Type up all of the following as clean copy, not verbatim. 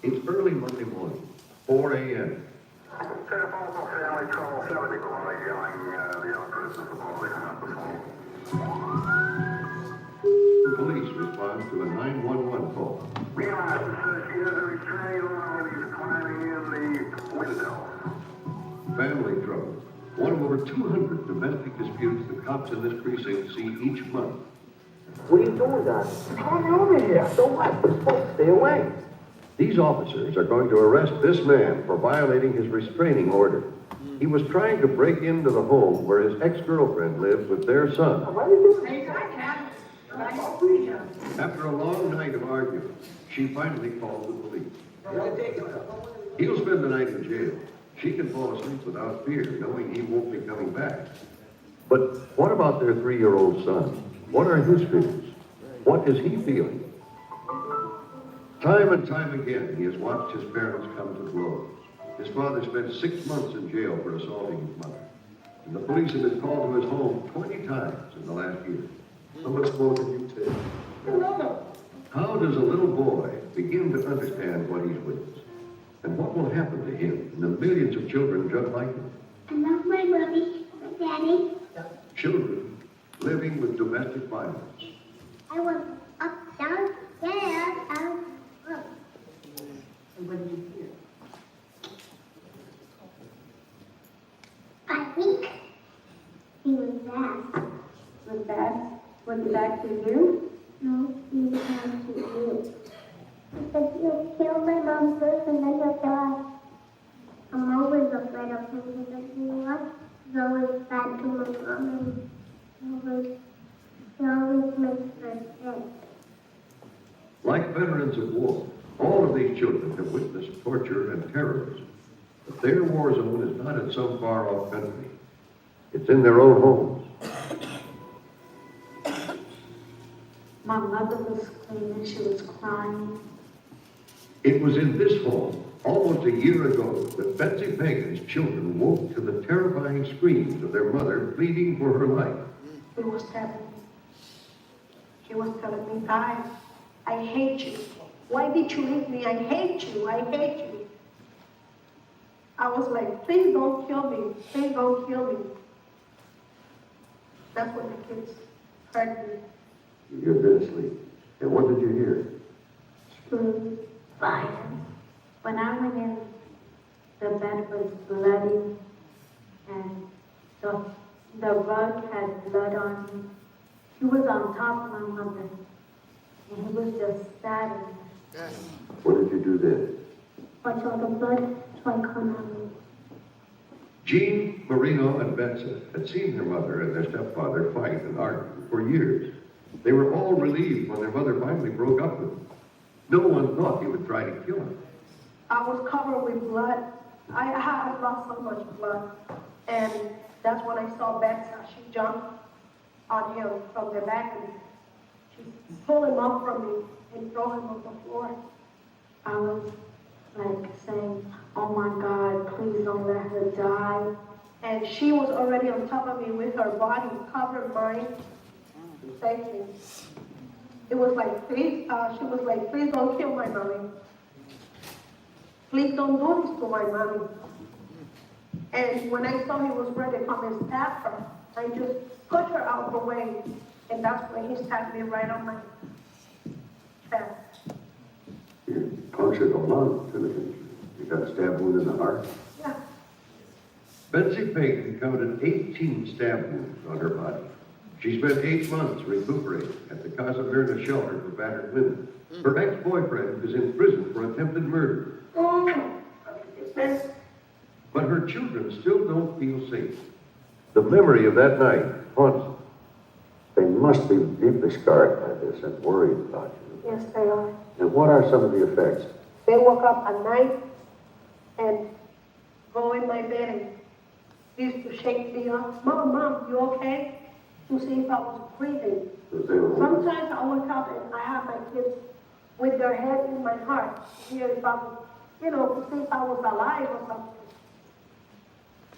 It's early Monday morning, 4 a.m. Telephone family call 70 calling, yelling the young person at the bowling house. The police respond to a 911 call. Realize the search is a restraining order when he's climbing in the window. Family trouble. One of over 200 domestic disputes the cops in this precinct see each month. What are you doing, Don? Come over here. So what? We're supposed to stay away. These officers are going to arrest this man for violating his restraining order. He was trying to break into the home where his ex-girlfriend lived with their son. What are you doing? After a long night of arguing, she finally called the police. He'll spend the night in jail. She can fall asleep without fear, knowing he won't be coming back. But what about their 3-year-old son? What are his feelings? What is he feeling? Time and time again, he has watched his parents come to blows. His father spent 6 months in jail for assaulting his mother. And the police have been called to his home 20 times in the last year. How much more can you take? How does a little boy begin to understand what he's witnessed? And what will happen to him and the millions of children just like him? I love my mommy, my daddy. Children living with domestic violence. I was up, downstairs, up. And what did you hear? I think he was bad. Was bad? Was it bad to you? No, he was bad to you. He said he'll kill my mom first and then he'll kill us. I'm always afraid of him because he was always bad to my mom and he always makes her sick. Like veterans of war, all of these children have witnessed torture and terrorism. But their war zone is not in some far-off country. It's in their own homes. My mother was screaming, she was crying. It was in this home, almost a year ago, that Betsy Pagan's children woke to the terrifying screams of their mother pleading for her life. He was telling me, I hate you. Why did you leave me? I hate you. I was like, please don't kill me. Please don't kill me. That's when the kids heard me. You had been asleep. And what did you hear? Screaming, violence. When I went in, the bed was bloody and the rug had blood on him. He was on top of my mother and he was just stabbing her. What did you do then? Watch all the blood so I come on me. Jean, Marino, and Betsy had seen their mother and their stepfather fight and argue for years. They were all relieved when their mother finally broke up with them. No one thought he would try to kill her. I was covered with blood. I had lost so much blood. And that's when I saw Betsy. She jumped on him from the back and she pulled him up from me and threw him on the floor. I was like saying, oh my God, please don't let her die. And she was already on top of me with her body covered mine. Thank you. It was like, please, she was like, please don't kill my mommy. Please don't do this to my mommy. And when I saw he was ready to come and stab her, I just pushed her out of the way. And that's when he stabbed me right on my chest. You punctured the lung, Timothy. You got a stab wound in the heart. Yeah. Betsy Pagan counted 18 stab wounds on her body. She spent 8 months recuperating at the Casa Verna shelter for battered women. Her ex-boyfriend is in prison for attempted murder. But her children still don't feel safe. The memory of that night haunts them. They must be deeply scarred by this and worried about you. Yes, they are. And what are some of the effects? They woke up at night and go in my bed and used to shake me up. Mom, you okay? To see if I was breathing. Sometimes I wake up and I have my kids with their head in my heart, to hear if I was, to see if I was alive or something.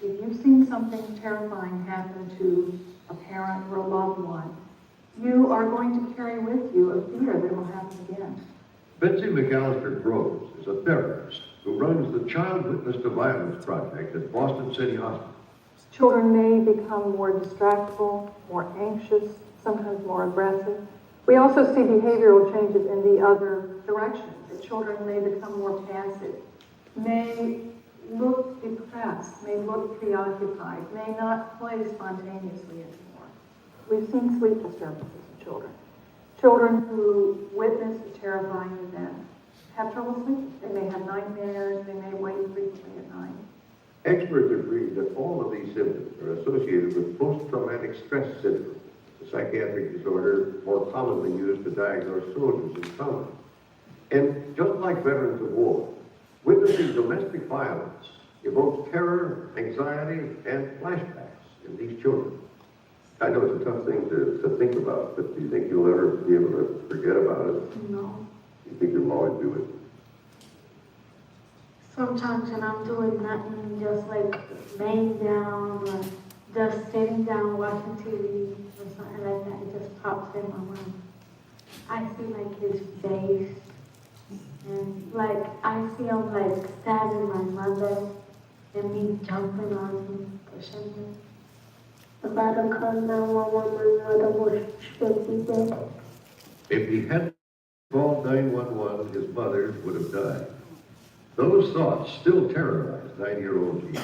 If you've seen something terrifying happen to a parent or a loved one, you are going to carry with you a fear that it will happen again. Betsy McAllister Groves is a therapist who runs the Child Witness to Violence Project at Boston City Hospital. Children may become more distractible, more anxious, sometimes more aggressive. We also see behavioral changes in the other direction. The children may become more passive, may look depressed, may look preoccupied, may not play spontaneously anymore. We've seen sleep disturbances in children. Children who witness a terrifying event have trouble sleeping. They may have nightmares, they may wake frequently at night. Experts agree that all of these symptoms are associated with post-traumatic stress syndrome, a psychiatric disorder more commonly used to diagnose soldiers in combat. And just like veterans of war, witnessing domestic violence evokes terror, anxiety, and flashbacks in these children. I know it's a tough thing to think about, but do you think you'll ever be able to forget about it? No. You think you'll always do it? Sometimes when I'm doing nothing, just like laying down or just sitting down watching TV or something like that, it just pops in my mind. I see like his face, and like I see him like stabbing my mother and me jumping on him, pushing him. If I don't call 911, my mother should be dead. If he hadn't called 911, his mother would have died. Those thoughts still terrorize 9-year-old Jean.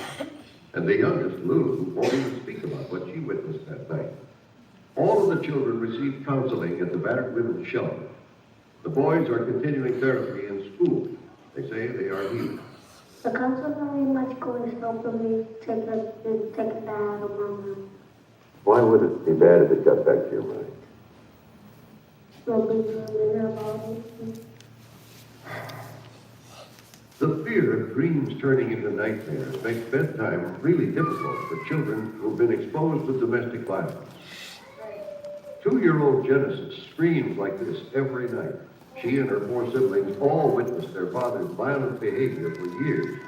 And the youngest, Lulu, won't even speak about what she witnessed that night. All of the children received counseling at the Battered Women's Shelter. The boys are continuing therapy in school. They say they are healed. The counseling in my school is helping me take it out of my mind. Why would it be bad if it got back to your mind? The fear of dreams turning into nightmares makes bedtime really difficult for children who've been exposed to domestic violence. 2-year-old Genesis screams like this every night. She and her 4 siblings all witnessed their father's violent behavior for years.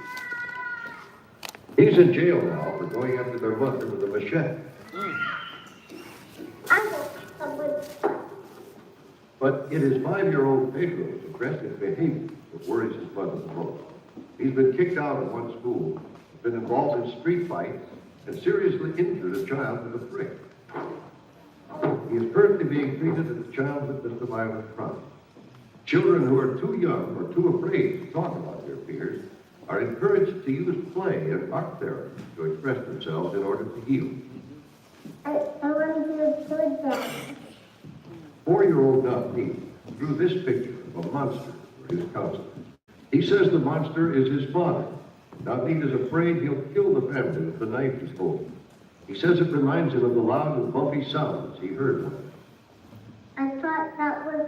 He's in jail now for going after their mother with a machete. But it is 5-year-old Pedro's aggressive behavior that worries his mother the most. He's been kicked out of one school, been involved in street fights, and seriously injured a child with a brick. He is currently being treated as a child witness to violent crime. Children who are too young or too afraid to talk about their fears are encouraged to use play and art therapy to express themselves in order to heal. I want to do a good job. 4-year-old Navneet drew this picture of a monster for his counselor. He says the monster is his father. Navneet is afraid he'll kill the family with the knife he's holding. He says it reminds him of the loud and bumpy sounds he heard when I thought that was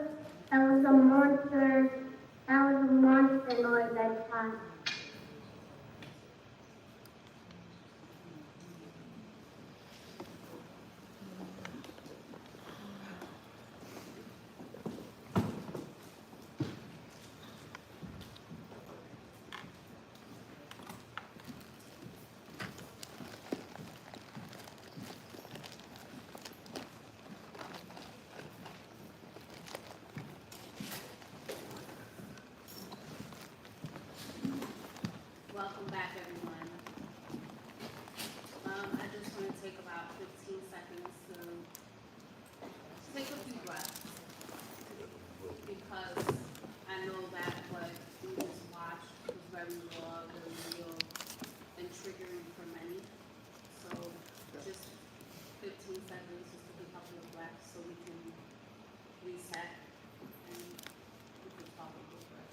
a monster. That was a monster noise I thought. Welcome back, everyone. I just want to take about 15 seconds to take a few breaths because I know that what we just watched was very raw, very real, and triggering for many. So just 15 seconds, just to take a couple of breaths so we can reset and we can talk a little bit.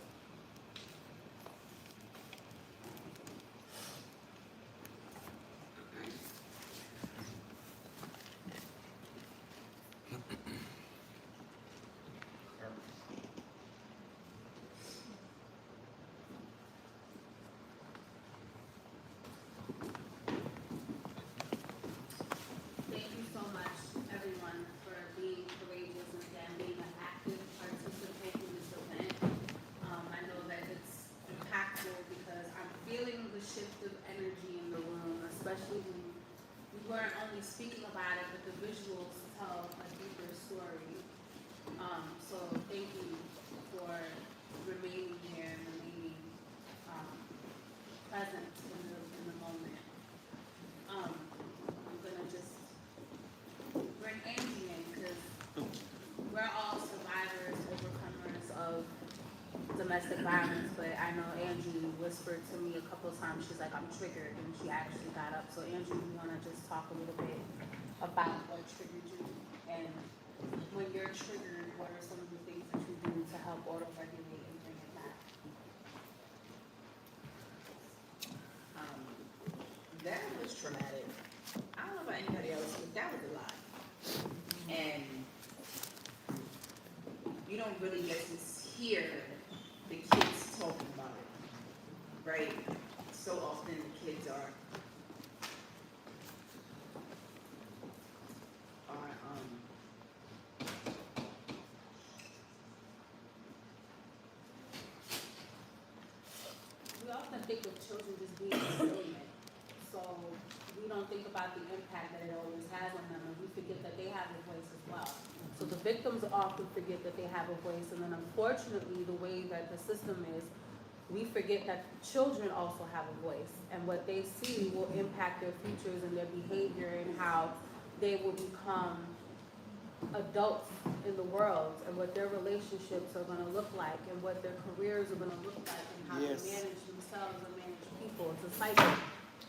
Thank you so much, everyone, for being courageous and again being an active participant in this event. I know that it's impactful because I'm feeling the shift of energy in the room, especially when we weren't only speaking about it, but the visuals tell a deeper story. So thank you for remaining here and remaining present in the moment. I'm gonna just bring Angie in because we're all survivors, overcomers of domestic violence, but I know Angie whispered to me a couple of times, she's like, I'm triggered, and she actually got up. So Angie, you wanna just talk a little bit about what triggered you, and when you're triggered, what are some of the things that you do to help auto-regulate and bring it back? That was traumatic. I don't know about anybody else, but that was a lot. And you don't really get to hear the kids talking about it, right? So often the kids are We often think of children just being resilient, so we don't think about the impact that it always has on them, and we forget that they have a voice as well. So the victims often forget that they have a voice, and then unfortunately, the way that the system is, we forget that children also have a voice, and what they see will impact their futures and their behavior and how they will become adults in the world, and what their relationships are going to look like, and what their careers are going to look like, and how Yes. they manage themselves and manage people. It's a cycle.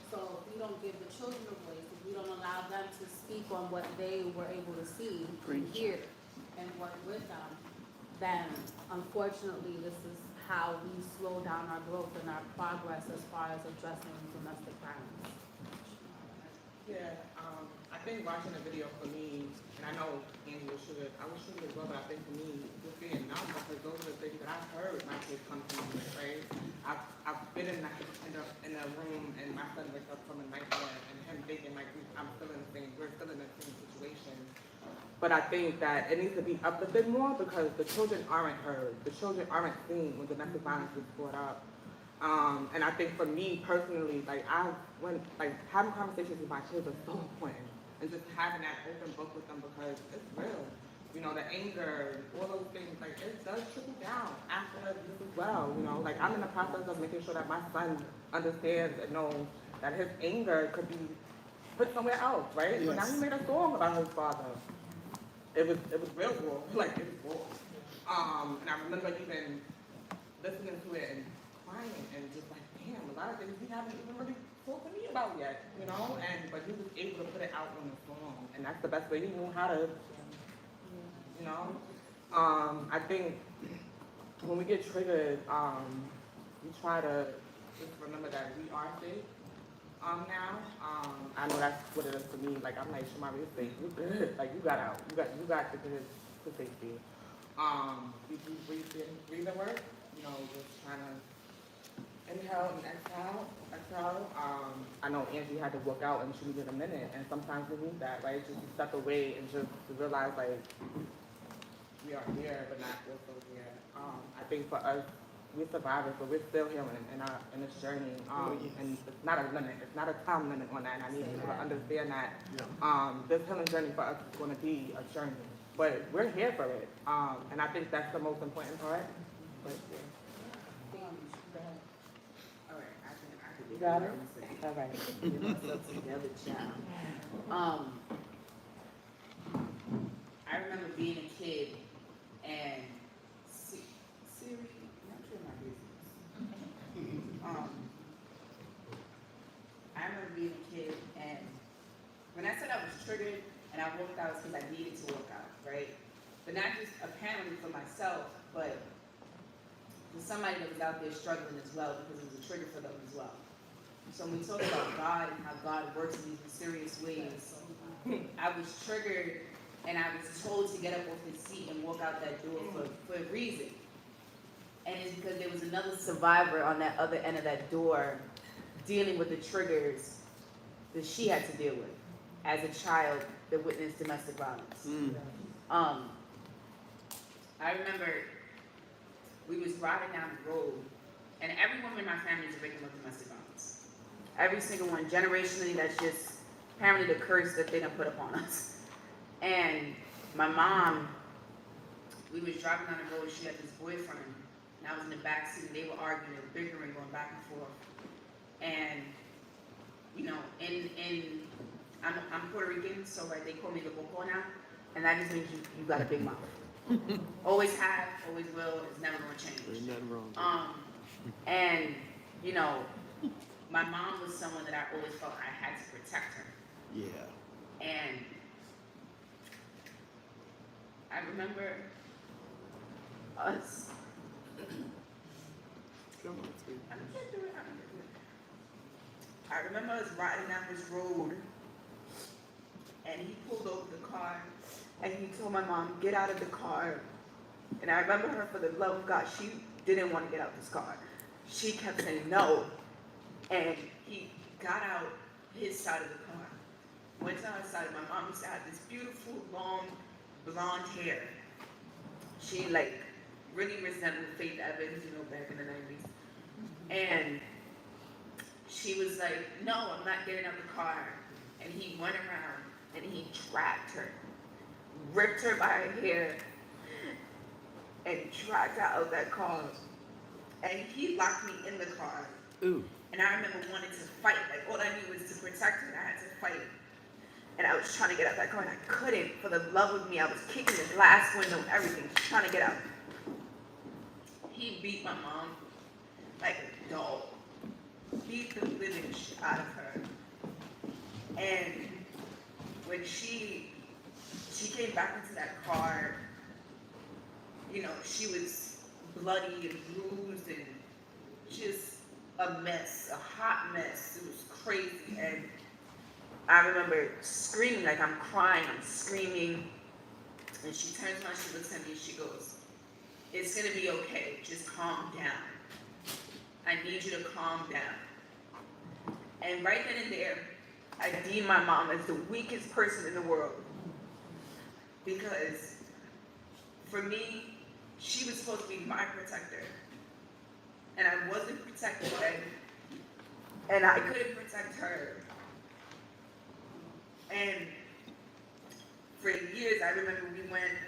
So if we don't give the children a voice, if we don't allow them to speak on what they were able to see and hear and work with them, then unfortunately this is how we slow down our growth and our progress as far as addressing domestic violence. Yeah, I think watching the video for me, and I know Angie was triggered, I was triggered as well, but I think for me, just being numb, because those are the things that I've heard my kids come to me with, right? I've been in a room and my son wakes up from a nightmare and him thinking like I'm still in the same, we're still in the same situation. But I think that it needs to be uplifted more because the children aren't heard. The children aren't seen when domestic violence is brought up. And I think for me personally, having conversations with my kids is so important. And just having that open book with them because it's real. You know, the anger, all those things, like it does trickle down after this as well. You know, like I'm in the process of making sure that my son understands and knows that his anger could be put somewhere else, right? Yes. So now he made a song about his father. It was real raw, like it was raw. And I remember even listening to it and crying and just like, damn, a lot of things he haven't even really talked to me about yet, you know? But he was able to put it out on the song, and that's the best way he knew how to, you know? I think when we get triggered, we try to just remember that we are safe. Now, I know that's what it is for me. Like I'm like, Shamari, you're safe. You good? Like you got out. You got to safety. We do breathing work. You know, just trying to inhale and exhale. I know Angie had to work out and she needed a minute, and sometimes we need that, right? Just to step away and just to realize like we are here, but not also here. I think for us, we're survivors, but we're still healing in this journey. And it's not a limit. It's not a time limit on that. And I need people to understand that this healing journey for us is going to be a journey. But we're here for it. And I think that's the most important part. But, yeah. all right. I can You got it? All right. Get myself together, child. I remember being a kid and Siri. I remember being a kid, and when I said I was triggered and I walked out, it's because I needed to walk out, right? But not just apparently for myself, but for somebody that was out there struggling as well, because it was a trigger for them as well. So when we talk about God and how God works in these mysterious ways, I was triggered and I was told to get up off his seat and walk out that door for a reason. And it's because there was another survivor on that other end of that door dealing with the triggers that she had to deal with as a child that witnessed domestic violence. I remember we was riding down the road, and every woman in my family is a victim of domestic violence. Every single one, generationally, that's just apparently the curse that they done put upon us. And my mom, we was driving down the road, she had this boyfriend. and I was in the back seat, and they were arguing, and bickering, going back and forth. And, you know, I'm Puerto Rican, so right, they call me the Boco now, and that just means you got a big mouth. Always have, always will, it's never gonna change. There's nothing wrong. And, you know, my mom was someone that I always felt I had to protect her. Yeah. And I remember us. Come on, sweet. I can't do it. I remember us riding down this road, and he pulled over the car, and he told my mom, "Get out of the car." And I remember her, for the love of God, she didn't want to get out this car. She kept saying no, and he got out his side of the car. Went to our side. My mom used to have this beautiful, long, blonde hair. She like really resembled Faith Evans, you know, back in the 90s. And she was like, "No, I'm not getting out the car." And he went around and he dragged her, ripped her by her hair, and dragged her out of that car. And he locked me in the car. Ooh. And I remember wanting to fight. Like, all I knew was to protect her, and I had to fight. And I was trying to get out that car, and I couldn't. For the love of me, I was kicking the glass window and everything, trying to get out. He beat my mom like a dog. Beat the living shit out of her. And when she came back into that car, you know, she was bloody and bruised and just a mess, a hot mess. It was crazy. And I remember screaming, like I'm crying, I'm screaming. And she turns around, she looks at me, and she goes, "It's gonna be okay, just calm down. I need you to calm down." And right then and there, I deemed my mom as the weakest person in the world. Because for me, she was supposed to be my protector. And I wasn't protected then. And I couldn't protect her. And for years, I remember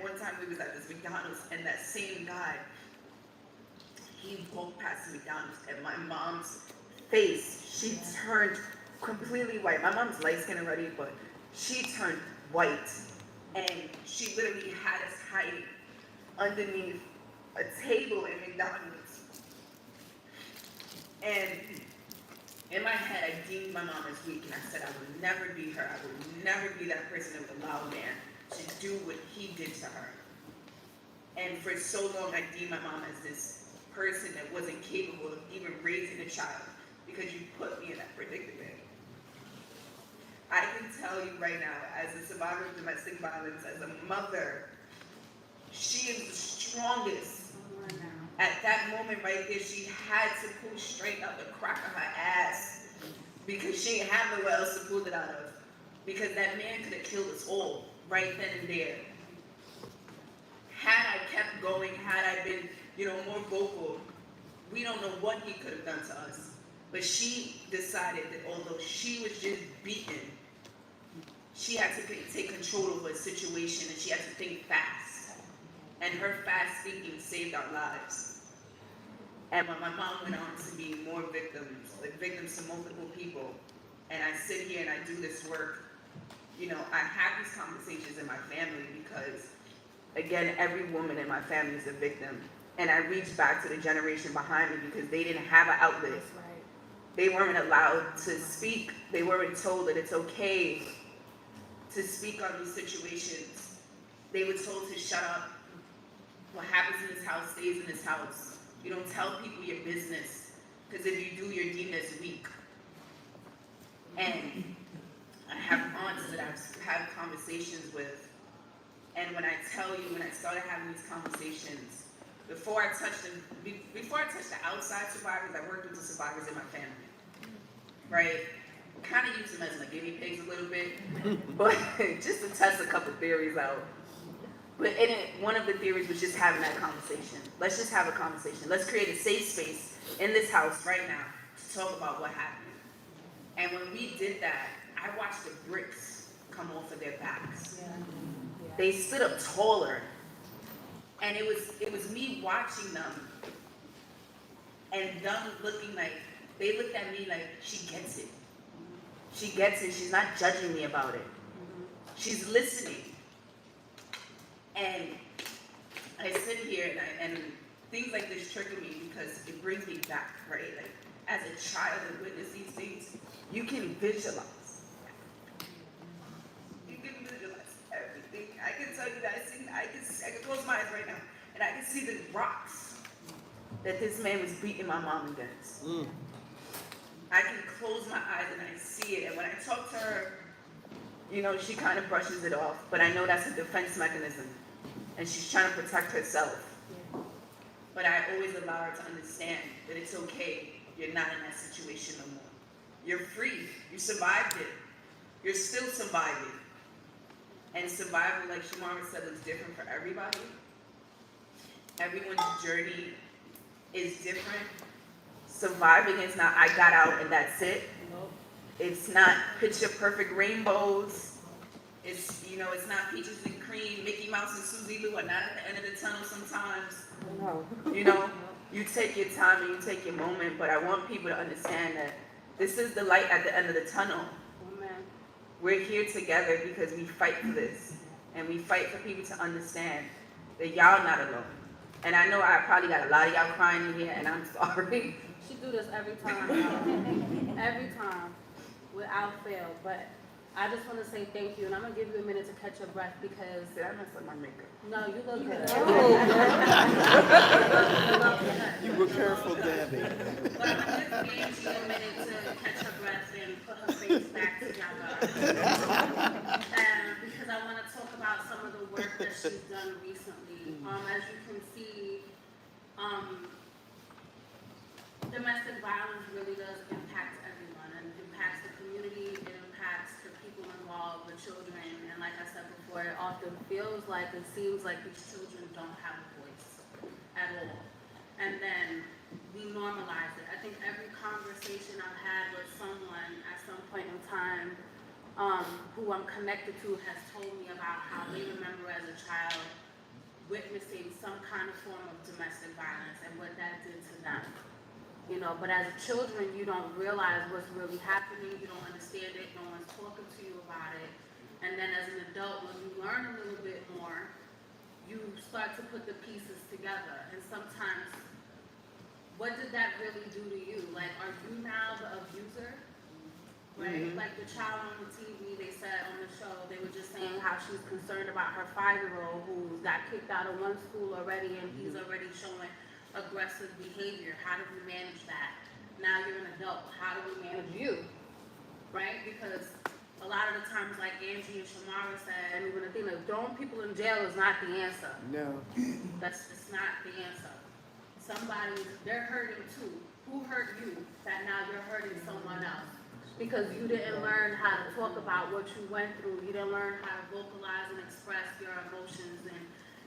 one time we was at this McDonald's, and that same guy, he walked past the McDonald's, and my mom's face, she turned completely white. My mom's light skin already, but she turned white. And she literally had us hiding underneath a table in McDonald's. And in my head, I deemed my mom as weak, and I said I would never be her. I would never be that person that would allow a man to do what he did to her. And for so long, I deemed my mom as this person that wasn't capable of even raising a child, because you put me in that predicament. I can tell you right now, as a survivor of domestic violence, as a mother, she is the strongest. At that moment right there, she had to pull straight out the crack of her ass, because she didn't have nowhere else to pull it out of. Because that man could have killed us all right then and there. Had I kept going, had I been, more vocal, we don't know what he could have done to us. But she decided that although she was just beaten, she had to take control of a situation, and she had to think fast. And her fast thinking saved our lives. And when my mom went on to be more victims to multiple people, and I sit here and I do this work, I have these conversations in my family because, again, every woman in my family is a victim. And I reach back to the generation behind me because they didn't have an outlet. They weren't allowed to speak. They weren't told that it's okay to speak on these situations. They were told to shut up. What happens in this house stays in this house. You don't tell people your business, because if you do, you're deemed as weak. And I have aunts that I've had conversations with, and when I started having these conversations, before I touched the outside survivors, I worked with the survivors in my family, right? Kind of use them as my guinea pigs a little bit, but just to test a couple theories out. But in it, one of the theories was just having that conversation. Let's just have a conversation. Let's create a safe space in this house right now to talk about what happened. And when we did that, I watched the bricks come off of their backs. They stood up taller. And it was me watching them and them looking like, they looked at me like, she gets it. She gets it, she's not judging me about it. She's listening. And I sit here and things like this trigger me because it brings me back, right? Like, as a child and witness these things, you can visualize. You can visualize everything. I can tell you that I can close my eyes right now, and I can see the rocks that this man was beating my mom against. I can close my eyes and I see it, and when I talk to her, you know, she kind of brushes it off, but I know that's a defense mechanism, and she's trying to protect herself. But I always allow her to understand that it's okay, you're not in that situation no more. You're free, you survived it. You're still surviving. And survival, like Shamara said, is different for everybody. Everyone's journey is different. Surviving is not, I got out and that's it. It's not picture perfect rainbows. It's, you know, it's not peaches and cream. Mickey Mouse and Susie Lou are not at the end of the tunnel sometimes. You know, you take your time and you take your moment, but I want people to understand that this is the light at the end of the tunnel. We're here together because we fight for this. And we fight for people to understand that y'all not alone. And I know I probably got a lot of y'all crying in here, and I'm sorry. She do this every time, every time, without fail. But I just want to say thank you, and I'm gonna give you a minute to catch your breath because Did I mess up my makeup? no, you look good. You were careful, Debbie. But I'm gonna give Angie a minute to catch her breath and put her face back together. Because I want to talk about some of the work that she's done recently. As you can see, domestic violence really does impact everyone, and impacts the community, it impacts the people involved, the children, and like I said before, it often feels like, it seems like these children don't have a voice at all. And then we normalize it. I think every conversation I've had with someone at some point in time who I'm connected to has told me about how they remember as a child witnessing some kind of form of domestic violence and what that did to them. You know, but as children, you don't realize what's really happening, you don't understand it, no one's talking to you about it. And then as an adult, when you learn a little bit more, you start to put the pieces together. And sometimes, what did that really do to you? Like, are you now the abuser? Right? Like the child on the TV, they said on the show, they were just saying how she's concerned about her 5-year-old who got kicked out of one school already and he's already showing aggressive behavior. How do we manage that? Now you're an adult. How do we manage you? Right? Because a lot of the times, like Angie and Shamara said, and even the thing like throwing people in jail is not the answer. No. That's just not the answer. Somebody, they're hurting too. Who hurt you that now you're hurting someone else? Because you didn't learn how to talk about what you went through. You didn't learn how to vocalize and express your emotions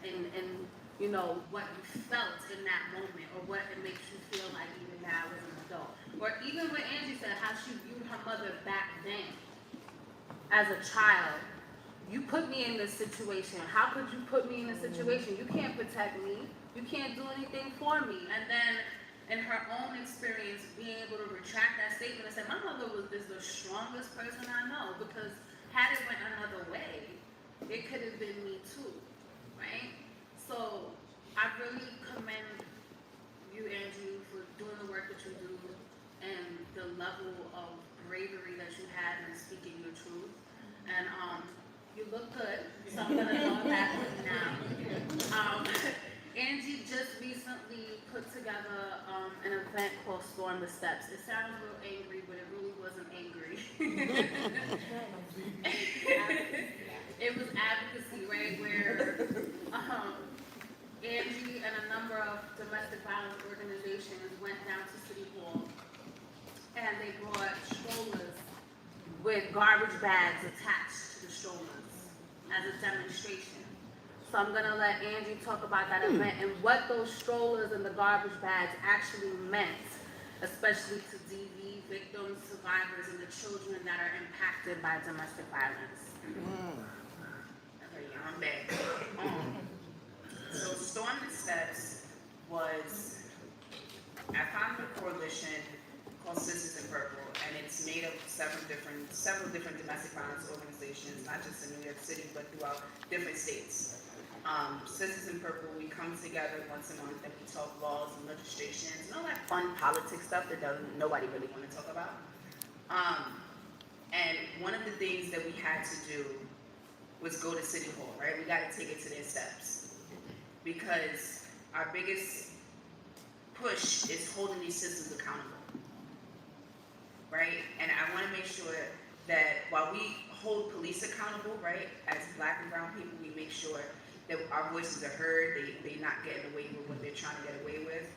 and you know, what you felt in that moment or what it makes you feel like even now as an adult. Or even what Angie said, how she viewed her mother back then as a child. You put me in this situation. How could you put me in this situation? You can't protect me. You can't do anything for me. And then in her own experience, being able to retract that statement and say, my mother is the strongest person I know, because had it went another way, it could have been me too, right? So I really commend you, Angie, for doing the work that you do and the level of bravery that you had in speaking your truth. And you look good, so I'm gonna go back now. Angie just recently put together an event called Storm the Steps. It sounds real angry, but it really wasn't angry. It was advocacy, right, where Angie and a number of domestic violence organizations went down to City Hall and they brought strollers with garbage bags attached to the strollers as a demonstration. So I'm gonna let Angie talk about that event and what those strollers and the garbage bags actually meant, especially to DV victims, survivors, and the children that are impacted by domestic violence. Okay, yeah, I'm back. So Storm the Steps was I founded a coalition called Sisters in Purple, and it's made up of several different domestic violence organizations, not just in New York City, but throughout different states. Sisters in Purple, we come together once a month and we talk laws and legislations and all that fun politics stuff that nobody really want to talk about. And one of the things that we had to do was go to City Hall, right? We got to take it to their steps because our biggest push is holding these systems accountable, right? And I want to make sure that while we hold police accountable, right, as Black and brown people, we make sure that our voices are heard, they're not getting away with what they're trying to get away with.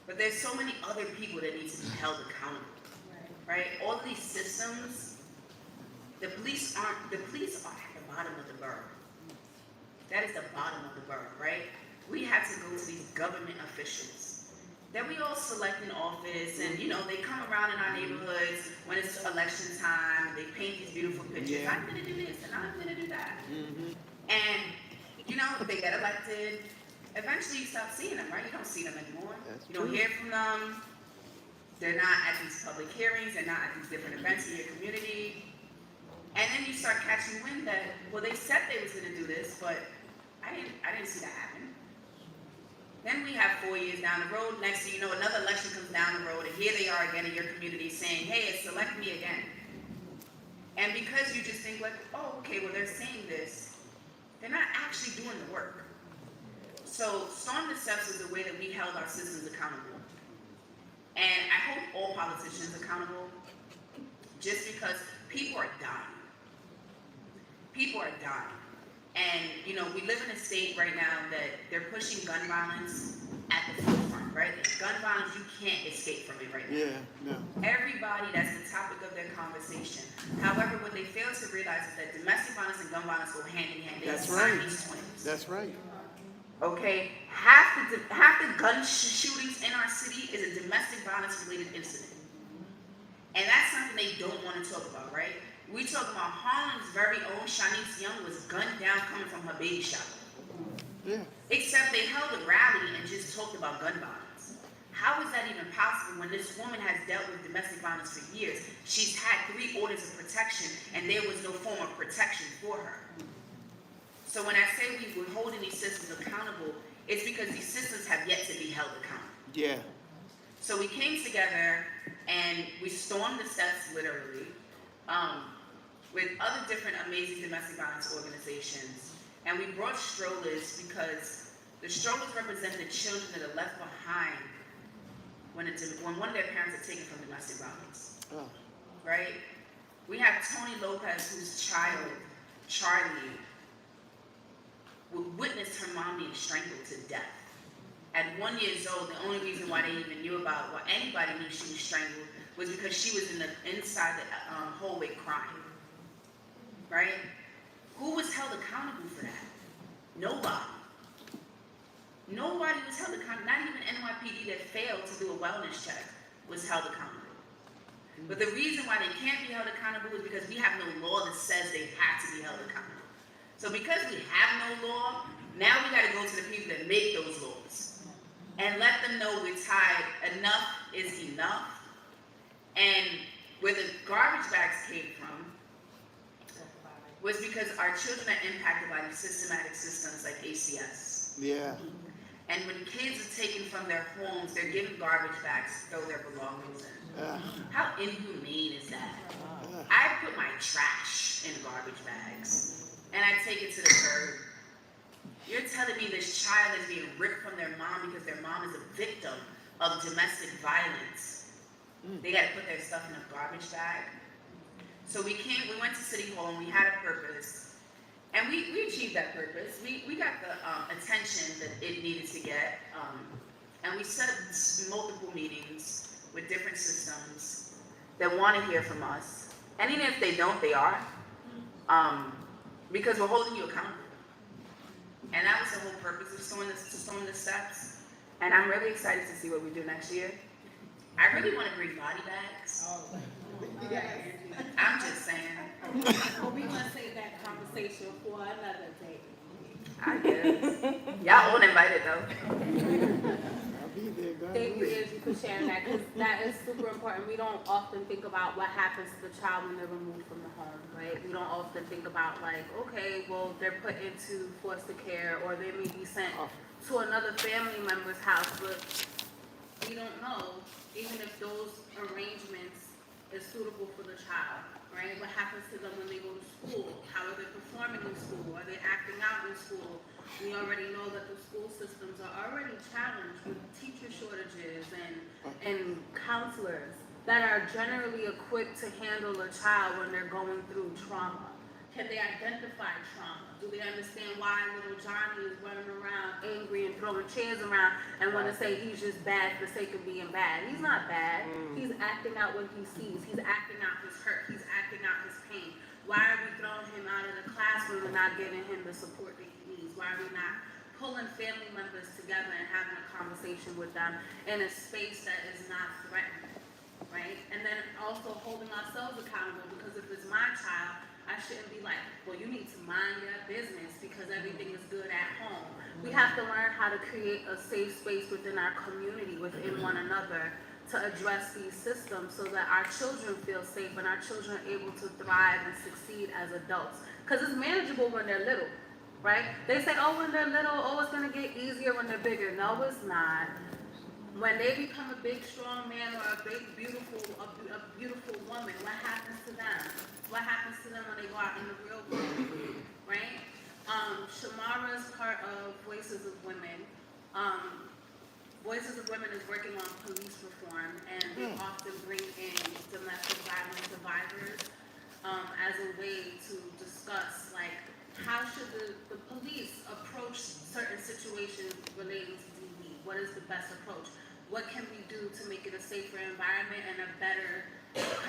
But there's so many other people that need to be held accountable, right? All of these systems, the police are at the bottom of the borough. That is the bottom of the borough, right? We have to go to these government officials that we all select in office, and you know, they come around in our neighborhoods when it's election time, they paint these beautiful pictures. Yeah. I'm gonna do this and I'm gonna do that. And you know, they get elected. Eventually you stop seeing them, right? You don't see them anymore. That's You don't true. hear from them. They're not at these public hearings, they're not at these different events in your community. And then you start catching wind that, well, they said they was gonna do this, but I didn't see that happen. Then we have 4 years down the road, next thing you know, another election comes down the road, and here they are again in your community saying, hey, select me again. And because you just think like, oh, okay, well, they're saying this, they're not actually doing the work. So Storm the Steps is the way that we held our systems accountable. And I hold all politicians accountable just because people are dying. People are dying. And, you know, we live in a state right now that they're pushing gun violence at the forefront, right? Gun violence, you can't escape from it right now. Yeah, no. Everybody, that's the topic of their conversation. However, what they fail to realize is that domestic violence and gun violence go hand in hand. They're That's right. Siamese twins. That's right. Okay, half the gun shootings in our city is a domestic violence related incident. And that's something they don't want to talk about, right? We talk about Harlem's very own Shanice Young was gunned down coming from her baby shower. Yeah. Except they held a rally and just talked about gun violence. How is that even possible when this woman has dealt with domestic violence for years? She's had 3 orders of protection and there was no form of protection for her. So when I say we're holding these systems accountable, it's because these systems have yet to be held accountable. Yeah. So we came together and we stormed the steps literally with other different amazing domestic violence organizations. And we brought strollers because the strollers represent the children that are left behind when one of their parents are taken from domestic violence, right? We have Tony Lopez, whose child, Charlie, witnessed her mom being strangled to death. At 1 year old, the only reason why they even knew about, why anybody knew she was strangled, was because she was inside the hallway crying, right? Who was held accountable for that? Nobody. Nobody was held accountable. Not even NYPD that failed to do a wellness check was held accountable. But the reason why they can't be held accountable is because we have no law that says they have to be held accountable. So because we have no law, now we got to go to the people that make those laws and let them know we're tired. Enough is enough. And where the garbage bags came from was because our children are impacted by these systematic systems like ACS. Yeah. And when kids are taken from their homes, they're given garbage bags to throw their belongings in. How inhumane is that? I put my trash in garbage bags and I take it to the curb. You're telling me this child is being ripped from their mom because their mom is a victim of domestic violence. They got to put their stuff in a garbage bag. So we went to City Hall and we had a purpose. And we achieved that purpose. We got the attention that it needed to get. And we set up multiple meetings with different systems that want to hear from us. And even if they don't, they are. Because we're holding you accountable. And that was the whole purpose of Storm the Steps. And I'm really excited to see what we do next year. I really want to bring body bags. I'm just saying. Well, we're gonna save that conversation for another day. I guess. Y'all all invited though. I'll be there, God Thank you, willing. Angie, for sharing that, because that is super important. We don't often think about what happens to the child when they're removed from the home, right? We don't often think about like, okay, well, they're put into foster care, or they may be sent to another family member's house, but we don't know, even if those arrangements is suitable for the child, right? What happens to them when they go to school? How are they performing in school? Are they acting out in school? We already know that the school systems are already challenged with teacher shortages and counselors that are generally equipped to handle a child when they're going through trauma. Can they identify trauma? Do they understand why little Johnny is running around angry and throwing chairs around and want to say he's just bad for the sake of being bad? He's not bad. He's acting out what he sees. He's acting out his hurt. He's acting out his pain. Why are we throwing him out of the classroom and not giving him the support that he needs? Why are we not pulling family members together and having a conversation with them in a space that is not threatening, right? And then also holding ourselves accountable, because if it's my child, I shouldn't be like, well, you need to mind your business because everything is good at home. We have to learn how to create a safe space within our community, within one another, to address these systems so that our children feel safe and our children are able to thrive and succeed as adults. Because it's manageable when they're little, right? They say, oh, when they're little, oh, it's going to get easier when they're bigger. No, it's not. When they become a big, strong man or a big, beautiful woman, what happens to them? What happens to them when they go out in the real world, right? Shamara is part of Voices of Women. Voices of Women is working on police reform, and they often bring in domestic violence survivors as a way to discuss, like, how should the police approach certain situations relating to DV? What is the best approach? What can we do to make it a safer environment and a better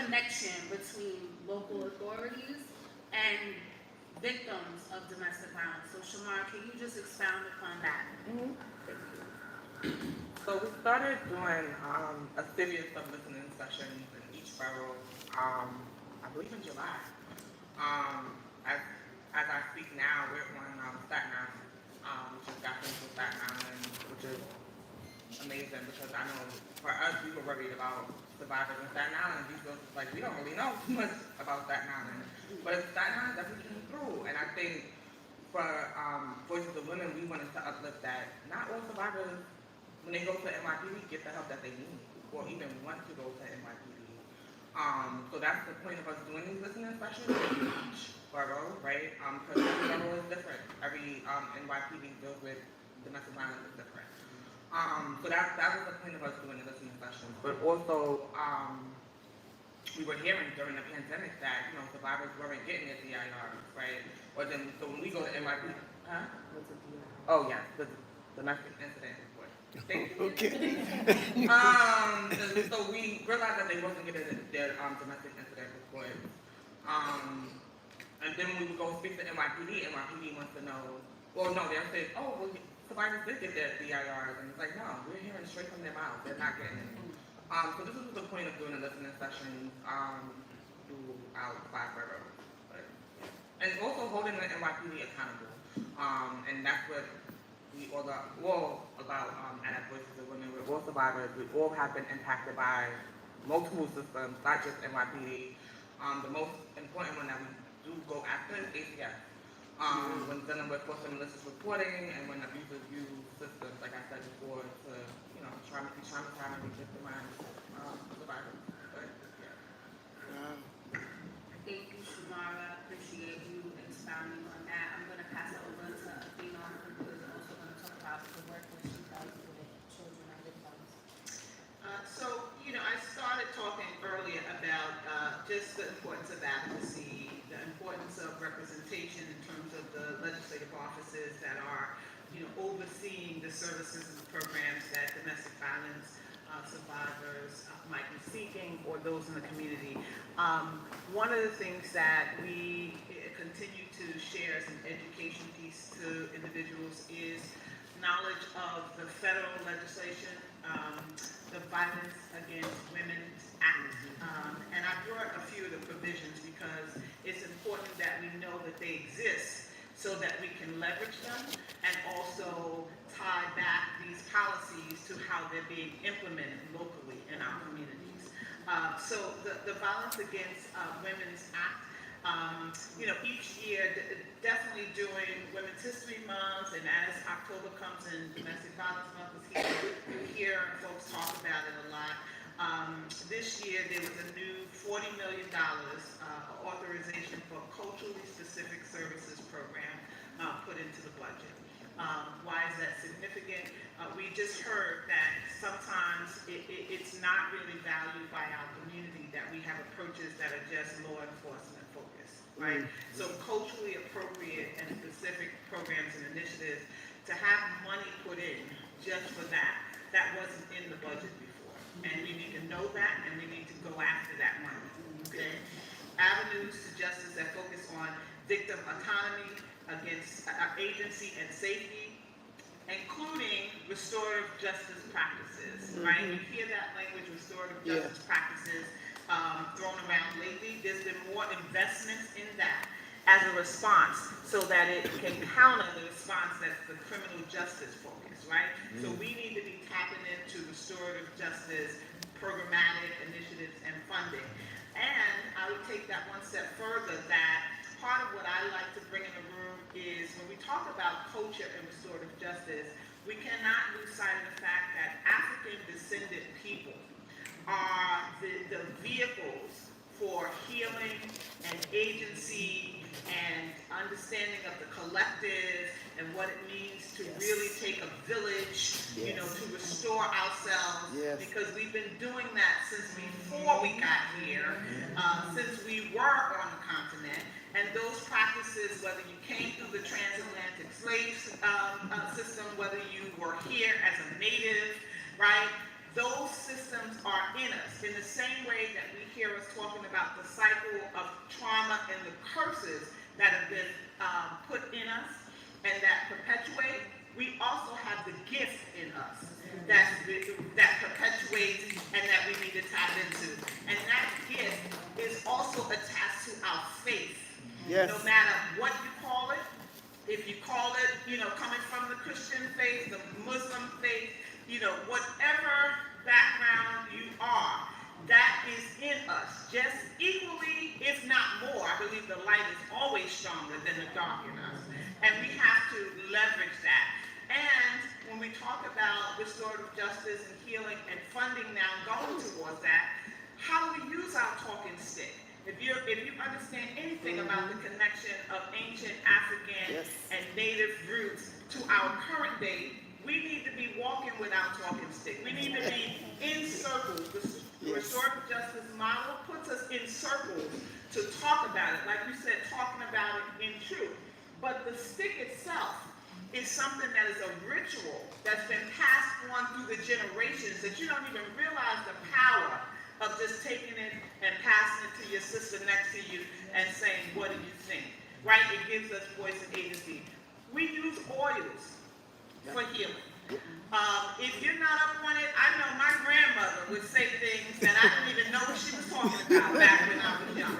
connection between local authorities and victims of domestic violence? So Shamara, can you just expound upon that? So we started doing a series of listening sessions in each borough, I believe in July. As I speak now, we're on Staten Island, which is Gotham to Staten Island, which is amazing because I know for us, we were worried about survivors in Staten Island. We feel like we don't really know too much about Staten Island, but Staten Island definitely came through. And I think for Voices of Women, we wanted to uplift that not all survivors, when they go to NYPD, get the help that they need, or even want to go to NYPD. So that's the point of us doing these listening sessions in each borough, right? Because every borough is different. Every NYPD deals with domestic violence is different. So that was the point of us doing the listening sessions. But also, we were hearing during the pandemic that, you know, survivors weren't getting their DIRs, right? Or then, so when we go to NYPD, What's a DIR? Oh, yeah, the domestic incident report. Thank you. Okay. So we realized that they wasn't getting their domestic incident report. And then when we would go speak to NYPD wants to know, well, no, they'll say, oh, well, survivors did get their DIRs, and it's like, no, we're hearing straight from their mouth. They're not getting it. So this is the point of doing the listening sessions throughout 5 boroughs. And also holding the NYPD accountable. And that's what we all are about at Voices of Women. We're all survivors. We all have been impacted by multiple systems, not just NYPD. The most important one that we do go after is ACS. When dealing with forced and malicious reporting and when abusive use systems, like I said before, to, you know, traumatize and victimize survivors. But, yeah. Thank you, Shamara. Appreciate you expounding on that. I'm going to pass it over to Athena, who is also going to talk about the work that she does with children and victims. So, you know, I started talking earlier about just the importance of advocacy, the importance of representation in terms of the legislative offices that are, you know, overseeing the services and programs that domestic violence survivors might be seeking, or those in the community. One of the things that we continue to share as an education piece to individuals is knowledge of the federal legislation, the Violence Against Women Act. And I brought a few of the provisions because it's important that we know that they exist so that we can leverage them and also tie back these these policies to how they're being implemented locally in our communities. So the Violence Against Women's Act, each year, definitely during Women's History Month, and as October comes in, Domestic Violence Month is here, you hear folks talk about it a lot. This year, there was a new $40 million authorization for culturally specific services program put into the budget. Why is that significant? We just heard that sometimes it's not really valued by our community that we have approaches that are just law enforcement focused, right? So culturally appropriate and specific programs and initiatives, to have money put in just for that wasn't in the budget before. And we need to know that, and we need to go after that money, okay? Avenues to justice that focus on victim autonomy against agency and safety, including restorative justice practices, right? You hear that language, restorative justice practices, thrown around lately. There's been more investments in that as a response so that it can counter the response that's the criminal justice focus, right? So we need to be tapping into restorative justice, programmatic initiatives, and funding. And I would take that one step further, that part of what I like to bring in the room is when we talk about culture and restorative justice, we cannot lose sight of the fact that African descendant people are the vehicles for healing and agency and understanding of the collective and what it means to really take a village, to restore ourselves, because we've been doing that since before we got here, since we were on the continent. And those practices, whether you came through the transatlantic slave system, whether you were here as a native, right? Those systems are in us. In the same way that we hear us talking about the cycle of trauma and the curses that have been put in us and that perpetuate, we also have the gift in us that perpetuates and that we need to tap into. And that gift is also attached to our faith. Yes. No matter what you call it, if you call it, coming from the Christian faith, the Muslim faith, whatever background you are, that is in us, just equally, if not more. I believe the light is always stronger than the dark in us, and we have to leverage that. And when we talk about restorative justice and healing and funding now going towards that, how do we use our talking stick? If you understand anything about the connection of ancient African and native roots to our current day, we need to be walking with our talking stick. We need to be in circles. The restorative justice model puts us in circles to talk about it. Like you said, talking about it in truth. But the stick itself is something that is a ritual that's been passed on through the generations that you don't even realize the power of just taking it and passing it to your sister next to you and saying, what do you think? Right? It gives us voice and agency. We use oils for healing. If you're not up on it, I know my grandmother would say things that I didn't even know what she was talking about back when I was young.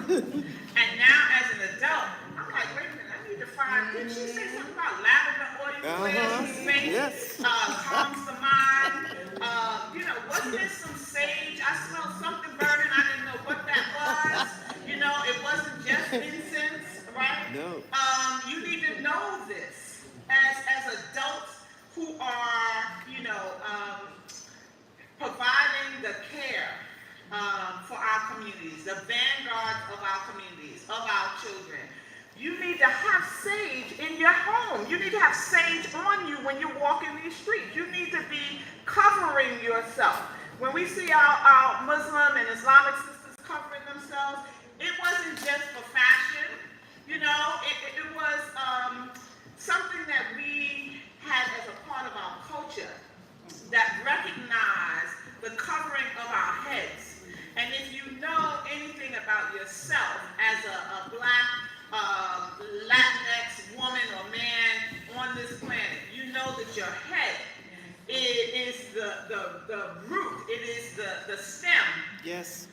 And now as an adult, I'm like, wait a minute, I need to find, did she say something about lavender oil clears the space, calms the mind? Wasn't there some sage? I smelled something burning, I didn't know what that was. It wasn't just incense, right? No. You need to know this as adults who are, providing the care for our communities, the vanguards of our communities, of our children. You need to have sage in your home. You need to have sage on you when you're walking these streets. You need to be covering yourself. When we see our Muslim and Islamic sisters covering themselves, it wasn't just for fashion. It was something that we had as a part of our culture that recognized the covering of our heads. And if you know anything about yourself as a Black Latinx woman or man on this planet, you know that your head is the root, it is the stem Yes.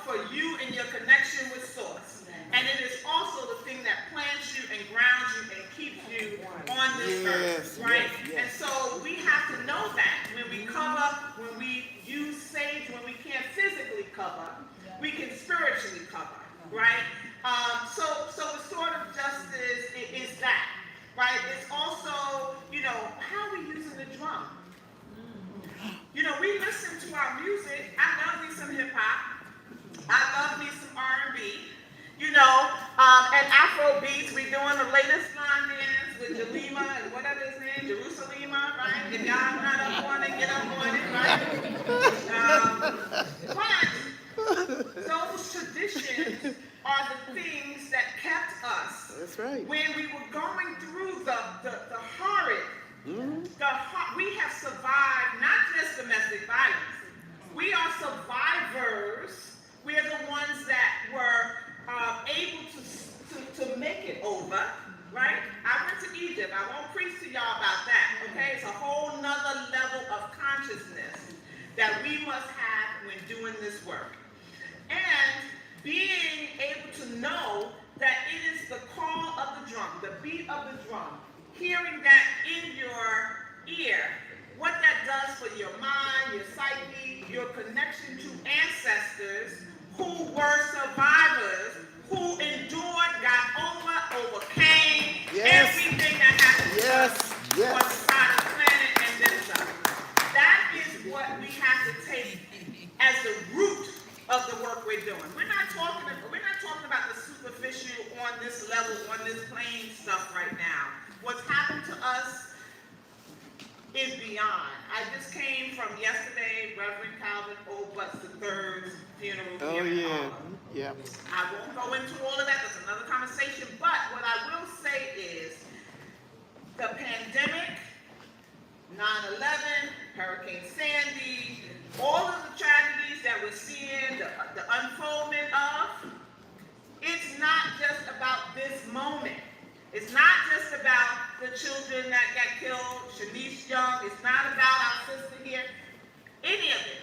for you and your connection with Source. And it is also the thing that plants you and grounds you and keeps you on this earth, right? And so we have to know that when we cover, when we use sage, when we can't physically cover, we can spiritually cover, right? So restorative justice is that, right? It's also, how are we using the drum? We listen to our music. I love me some hip hop. I love me some R&B. And Afro beats. We doing the latest line dance with Jalima and whatever his name, Jerusalema, right? If y'all not up on it, get up on it, right? But those traditions are the things that kept us. That's right. When we were going through the horrid, we have survived not just domestic violence. We are survivors. We are the ones that were able to make it over, right? I went to Egypt. I won't preach to y'all about that, okay? It's a whole nother level of consciousness that we must have when doing this work. And being able to know that it is the call of the drum, the beat of the drum, hearing that in your ear, what that does for your mind, your psyche, your connection to ancestors who were survivors, who endured, got overcame everything that happened to us on the side of the planet and then some. That is what we have to take as the root of the work we're doing. We're not talking about the superficial on this level, on this plane stuff right now. What's happened to us is beyond. I just came from yesterday, Reverend Calvin O. Butts III's funeral here in Harlem. Yeah. I won't go into all of that, that's another conversation, but what I will say is the pandemic, 9/11, Hurricane Sandy, all of the tragedies that we're seeing, the unfoldment of, it's not just about this moment. It's not just about the children that got killed, Shanice Young. It's not about our sister here. Any of it.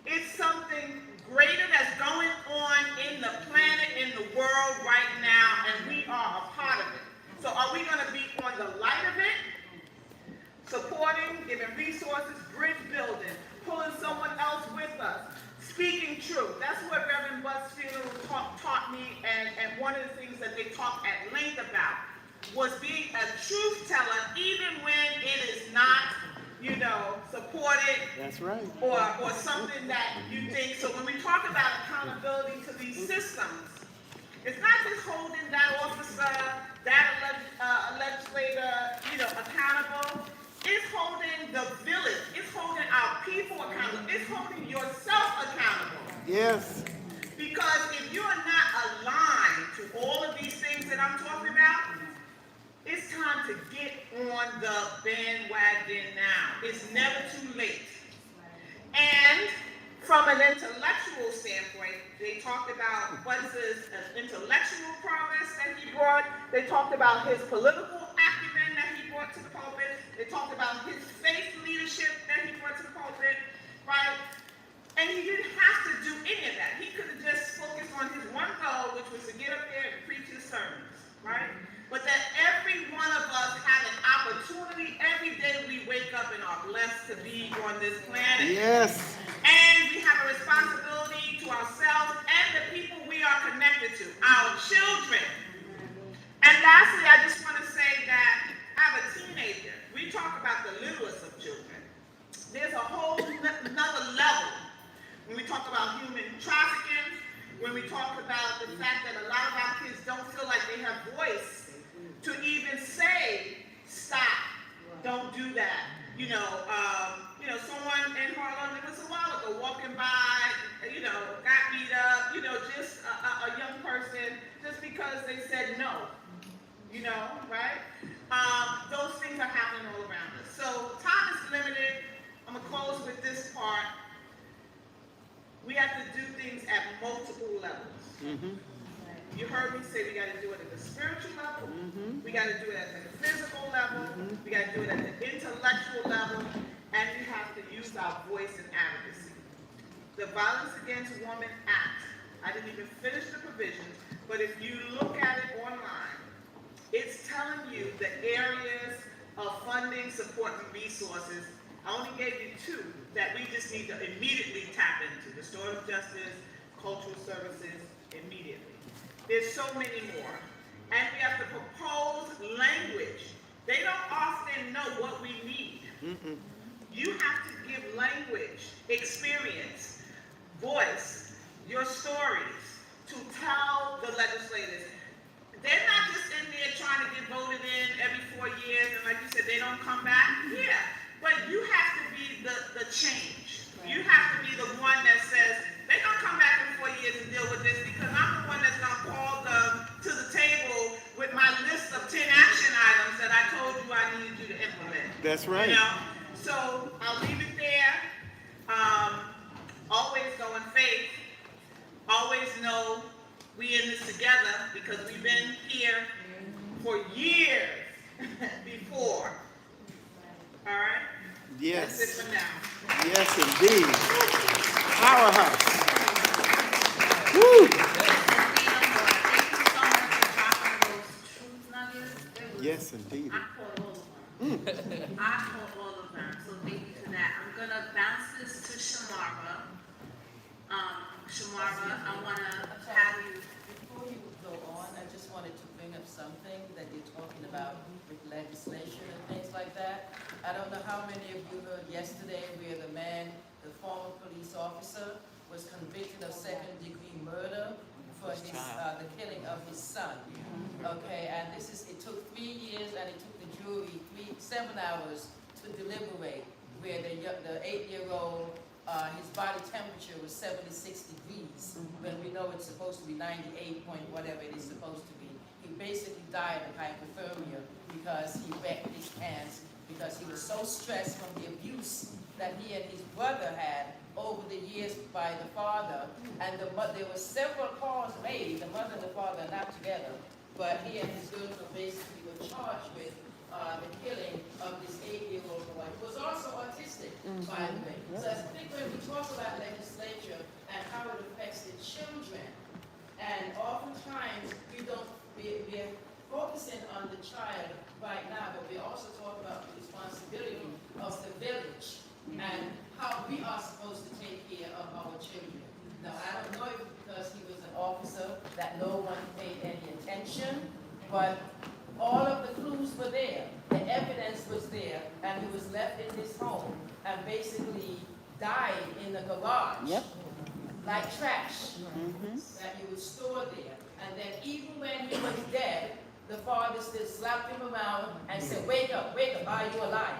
It's something greater that's going on in the planet, in the world right now, and we are a part of it. So are we going to be on the light of it? Supporting, giving resources, bridge building, pulling someone else with us, speaking truth. That's what Reverend Butts' funeral taught me, and one of the things that they talked at length about was being a truth teller even when it is not, supported. That's right. Or something that you think. So when we talk about accountability to these systems, it's not just holding that officer, that legislator, accountable. It's holding the village. It's holding our people accountable. It's holding yourself accountable. Yes. Because if you are not aligned to all of these things that I'm talking about, it's time to get on the bandwagon now. It's never too late. And from an intellectual standpoint, they talked about Butts' intellectual prowess that he brought. They talked about his political acumen that he brought to the pulpit. They talked about his faith leadership that he brought to the pulpit, right? And he didn't have to do any of that. He could have just focused on his one goal, which was to get up there and preach his sermons, right? But that every one of us have an opportunity every day we wake up and are blessed to be on this planet. Yes. And we have a responsibility to ourselves and the people we are connected to, our children. And lastly, I just want to say that I have a teenager. We talk about the littlest of children. There's a whole another level when we talk about human trafficking, when we talk about the fact that a lot of our kids don't feel like they have voice to even say, stop, don't do that. Someone in Harlem, it was a while ago, walking by, got beat up, just a young person, just because they said no, right? Those things are happening all around us. So time is limited. I'm gonna close with this part. We have to do things at multiple levels. Mm-hmm. You heard me say we got to do it at the spiritual level. Mm-hmm. We got to do it at the physical level. Mm-hmm. We got to do it at the intellectual level. And we have to use our voice and advocacy. the Violence Against Women Act. I didn't even finish the provisions, but if you look at it online, it's telling you the areas of funding, support, and resources. I only gave you two that we just need to immediately tap into: restorative justice, cultural services, immediately. There's so many more. And we have to propose language. They don't often know what we need. You have to give language, experience, voice, your stories to tell the legislators. They're not just in there trying to get voted in every 4 years, and like you said, they don't come back. Yeah, but you have to be the change. You have to be the one that says, they're gonna come back in 4 years and deal with this, because I'm the one that's gonna call them to the table with my list of 10 action items that I told you I needed you to implement. That's right. You know? So I'll leave it there. Always go in faith. Always know we in this together, because we've been here for years before. All right? Yes. That's it for now. Yes, indeed. Powerhouse. Woo. Yes, indeed. I caught all of them. I caught all of them, so thank you for that. I'm gonna bounce this to Shamara. Shamara, I wanna have you. Before you go on, I just wanted to bring up something that you're talking about with legislation and things like that. I don't know how many of you heard yesterday where the man, the former police officer, was convicted of second-degree murder for his, the killing of his son. Okay, and it took 3 years, and it took the jury 7 hours to deliberate, where the 8-year-old, his body temperature was 76 degrees, when we know it's supposed to be 98 point whatever it is supposed to be. He basically died of hypothermia because he wet his hands, because he was so stressed from the abuse that he and his brother had over the years by the father. And there were several calls made. The mother and the father are not together, but he and his girlfriend basically were charged with the killing of this 8-year-old boy, who was also autistic, by the way. So I think when we talk about legislature and how it affects the children, and oftentimes we're focusing on the child right now, but we also talk about the responsibility of the village and how we are supposed to take care of our children. Now, I don't know if it's because he was an officer that no one paid any attention, but all of the clues were there. The evidence was there, and he was left in his home and basically died in the garage, like trash, that you would store there. And then even when he was dead, the father still slapped him around and said, wake up, are you alive?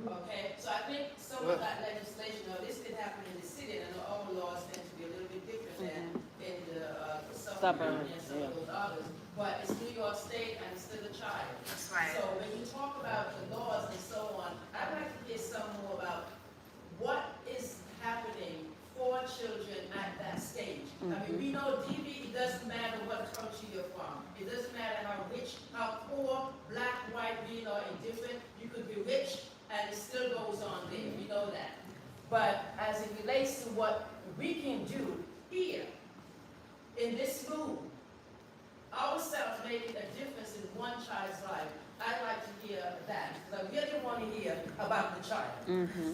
Okay, so I think some of that legislation, this did happen in the city, and our laws tend to be a little bit different than in the suburbs and some of those others. But it's New York State, and it's still a child. That's right. So when you talk about the laws and so on, I'd like to hear some more about what is happening for children at that stage. I mean, we know DV, it doesn't matter what country you're from. It doesn't matter how rich, how poor, black, white, green, or indifferent. You could be rich, and it still goes on there. We know that. But as it relates to what we can do here, in this room, ourselves making a difference in one child's life, I'd like to hear that, because I really want to hear about the child.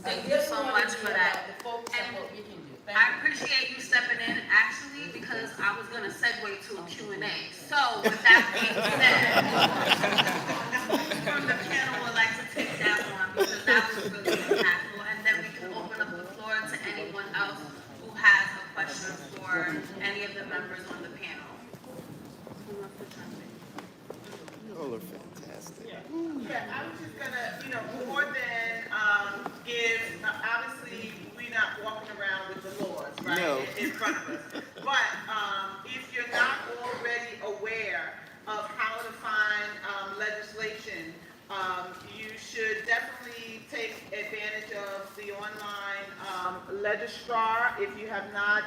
Thank you so much for that. The folks and what we can do. Thank I you. appreciate you stepping in, actually, because I was gonna segue to a Q&A. So, with that being said, from the panel would like to take that one, because that was really impactful, and then we can open up the floor to anyone else who has a question for any of the members on the panel. Who wants to jump in? You all are fantastic. Yeah, I was just gonna, more than give, obviously, we're not walking around with the laws, right, No. in front of us. But if you're not already aware of how to find legislation, you should definitely take advantage of the online Legistrar. If you have not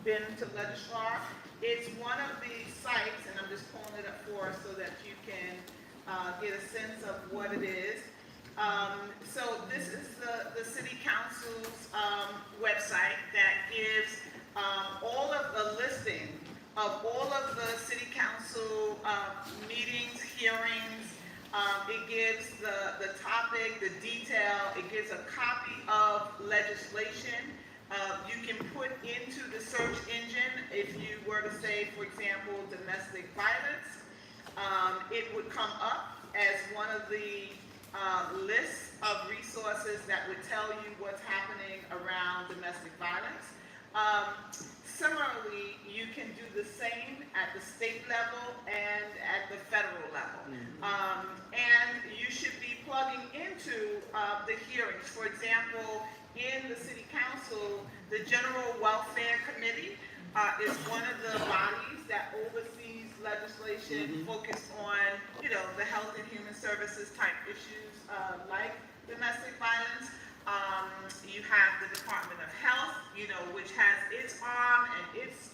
been to Legistrar, it's one of the sites, and I'm just pulling it up for us so that you can get a sense of what it is. So this is the city council's website that gives all of the listing of all of the city council meetings, hearings. It gives the topic, the detail. It gives a copy of legislation. You can put into the search engine, if you were to say, for example, domestic violence, it would come up as one of the lists of resources that would tell you what's happening around domestic violence. Similarly, you can do the same at the state level and at the federal level. And you should be plugging into the hearings. For example, in the city council, the General Welfare Committee is one of the bodies that oversees legislation focused on, the health and human services type issues like domestic violence. You have the Department of Health, which has its arm and its,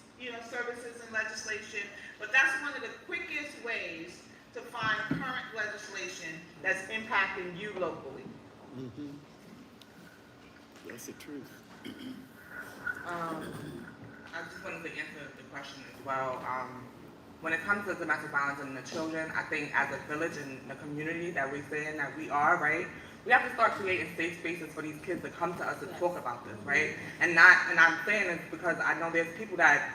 services and legislation. But that's one of the quickest ways to find current legislation that's impacting you locally. That's the truth. I just wanted to answer the question as well. When it comes to domestic violence and the children, I think as a village and the community that we're saying that we are, right? We have to start creating safe spaces for these kids to come to us and talk about this, right? And I'm saying this because I know there's people that,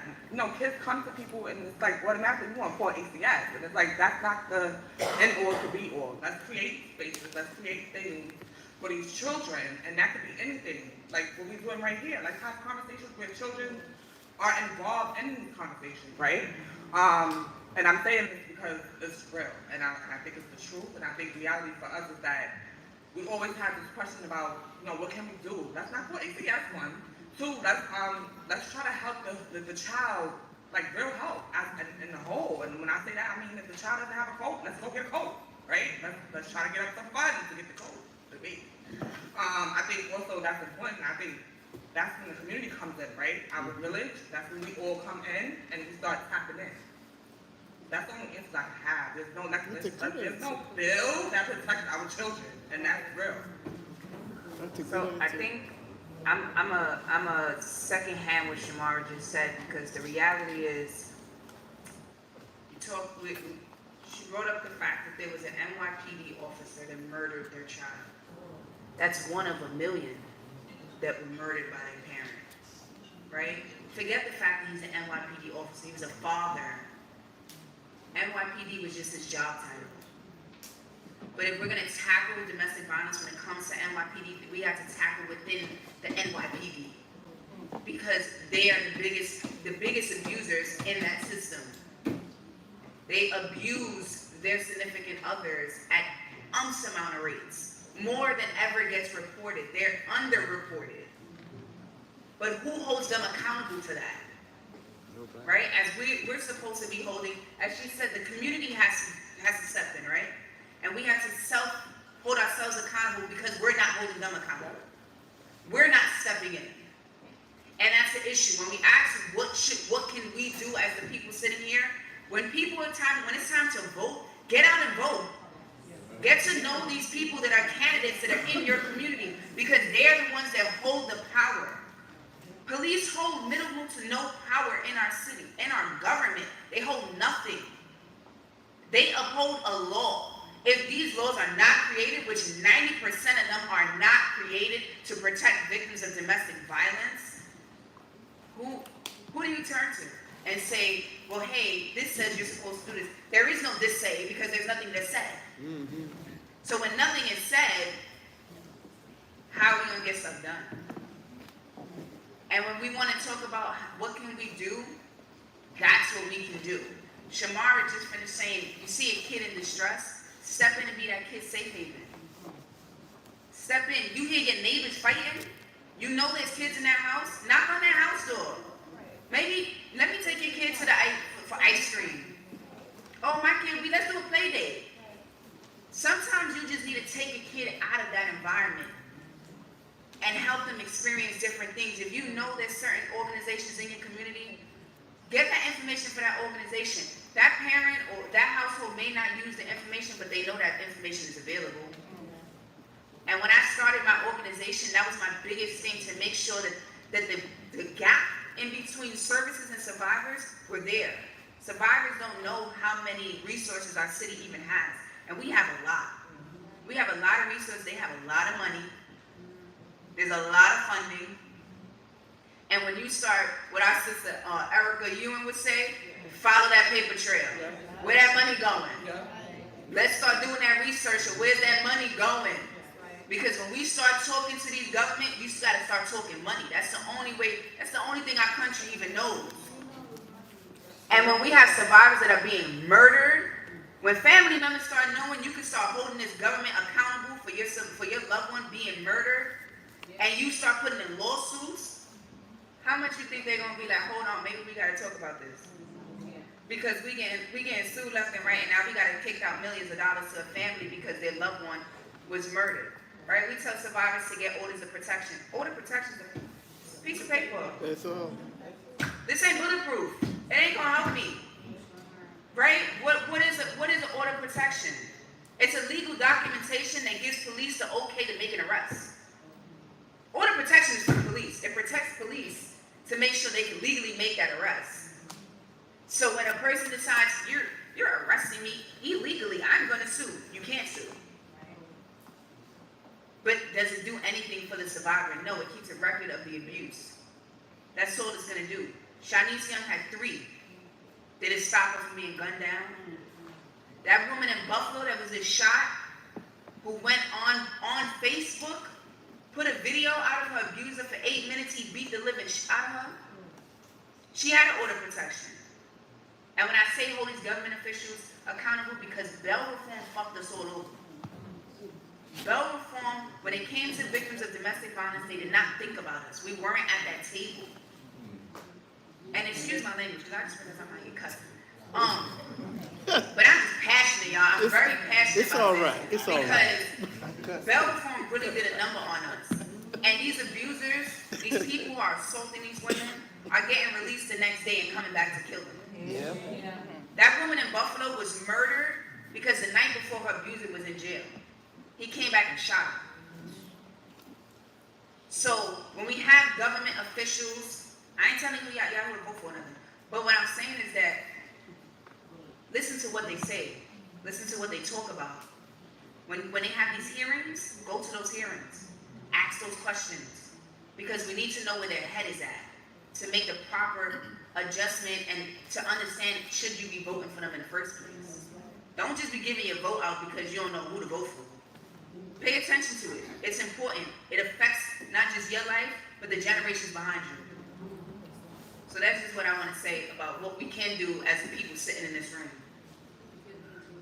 kids come to people and it's like, automatically you want to call ACS. And it's like, that's not the end all to be all. Let's create spaces, let's create things for these children, and that could be anything. Like what we're doing right here, like have conversations where children are involved in these conversations, right? And I'm saying this because it's real, and I think it's the truth, and I think reality for us is that we always have this question about, what can we do? Let's not put ACS one. Two, let's try to help the child, like real help in the whole. And when I say that, I mean if the child doesn't have a coat, let's go get a coat, right? Let's try to get up some funds to get the coat, the baby. I think also that's important. I think that's when the community comes in, right? Our village, that's when we all come in and we start tapping in. That's the only answer I can have. There's no there's no bill that protects our children, and that's real. So I think I'm a second hand what Shamara just said, because the reality is, she wrote up the fact that there was an NYPD officer that murdered their child. That's one of a million that were murdered by their parents, right? Forget the fact that he's an NYPD officer, he was a father. NYPD was just his job title. But if we're gonna tackle domestic violence when it comes to NYPD, we have to tackle within the NYPD. Because they are the biggest abusers in that system. They abuse their significant others at amount of rates. More than ever gets reported. They're underreported. But who holds them accountable for that? Right? As we're supposed to be holding, as she said, the community has to step in, right? And we have to hold ourselves accountable because we're not holding them accountable. We're not stepping in. And that's the issue. When we ask what can we do as the people sitting here, when it's time to vote, get out and vote. Get to know these people that are candidates that are in your community, because they're the ones that hold the power. Police hold minimal to no power in our city, in our government. They hold nothing. They uphold a law. If these laws are not created, which 90% of them are not created to protect victims of domestic violence, who do you turn to and say, well, hey, this says you're supposed to do this? There is no this say, because there's nothing that's said. So when nothing is said, how are we going to get stuff done? And when we want to talk about what can we do, that's what we can do. Shamara just finished saying, you see a kid in distress, step in and be that kid's safe haven. Step in. You hear your neighbors fighting, you know there's kids in that house, knock on their house door. Maybe, let me take your kid for ice cream. Oh, my kid, let's do a play date. Sometimes you just need to take a kid out of that environment and help them experience different things. If you know there's certain organizations in your community, get that information for that organization. That parent or that household may not use the information, but they know that information is available. And when I started my organization, that was my biggest thing, to make sure that the gap in between services and survivors were there. Survivors don't know how many resources our city even has, and we have a lot. We have a lot of resources, they have a lot of money, there's a lot of funding. And when you start, what our sister Erica Ewing would say, follow that paper trail. Where that money going? Let's start doing that research of where's that money going? Because when we start talking to these government, you just gotta start talking money. That's the only way, that's the only thing our country even knows. And when we have survivors that are being murdered, when family members start knowing, you can start holding this government accountable for your loved one being murdered, and you start putting in lawsuits, how much you think they're gonna be like, hold on, maybe we gotta talk about this? Because we getting sued left and right, and now we gotta kick out millions of dollars to a family because their loved one was murdered, right? We tell survivors to get orders of protection. Order of protection is a piece of paper. That's all. This ain't bulletproof. It ain't gonna help me, right? What is an order of protection? It's a legal documentation that gives police the okay to make an arrest. Order of protection is for police. It protects police to make sure they can legally make that arrest. So when a person decides you're arresting me illegally, I'm gonna sue. You can't sue. But does it do anything for the survivor? No, it keeps a record of the abuse. That's all it's gonna do. Shanice Young had 3. Did it stop her from being gunned down? That woman in Buffalo that was just shot, who went on Facebook, put a video out of her abuser for 8 minutes, he beat the living out of her. She had an order of protection. And when I say hold these government officials accountable, because Bell Reform fucked us all over. Bell Reform, when it came to victims of domestic violence, they did not think about us. We weren't at that table. And excuse my language, because I just realized I might get cussed. But I'm just passionate, y'all. I'm very passionate It's about all this. right. It's all right. Because Bell Reform really did a number on us. And these abusers, these people who are assaulting these women, are getting released the next day and coming back to kill them. Yeah. That woman in Buffalo was murdered because the night before her abuser was in jail. He came back and shot her. So when we have government officials, I ain't telling you y'all would vote for nothing. But what I'm saying is that listen to what they say. Listen to what they talk about. When they have these hearings, go to those hearings. Ask those questions. Because we need to know where their head is at to make the proper adjustment and to understand should you be voting for them in the first place. Don't just be giving your vote out because you don't know who to vote for. Pay attention to it. It's important. It affects not just your life, but the generations behind you. So that's just what I want to say about what we can do as the people sitting in this room.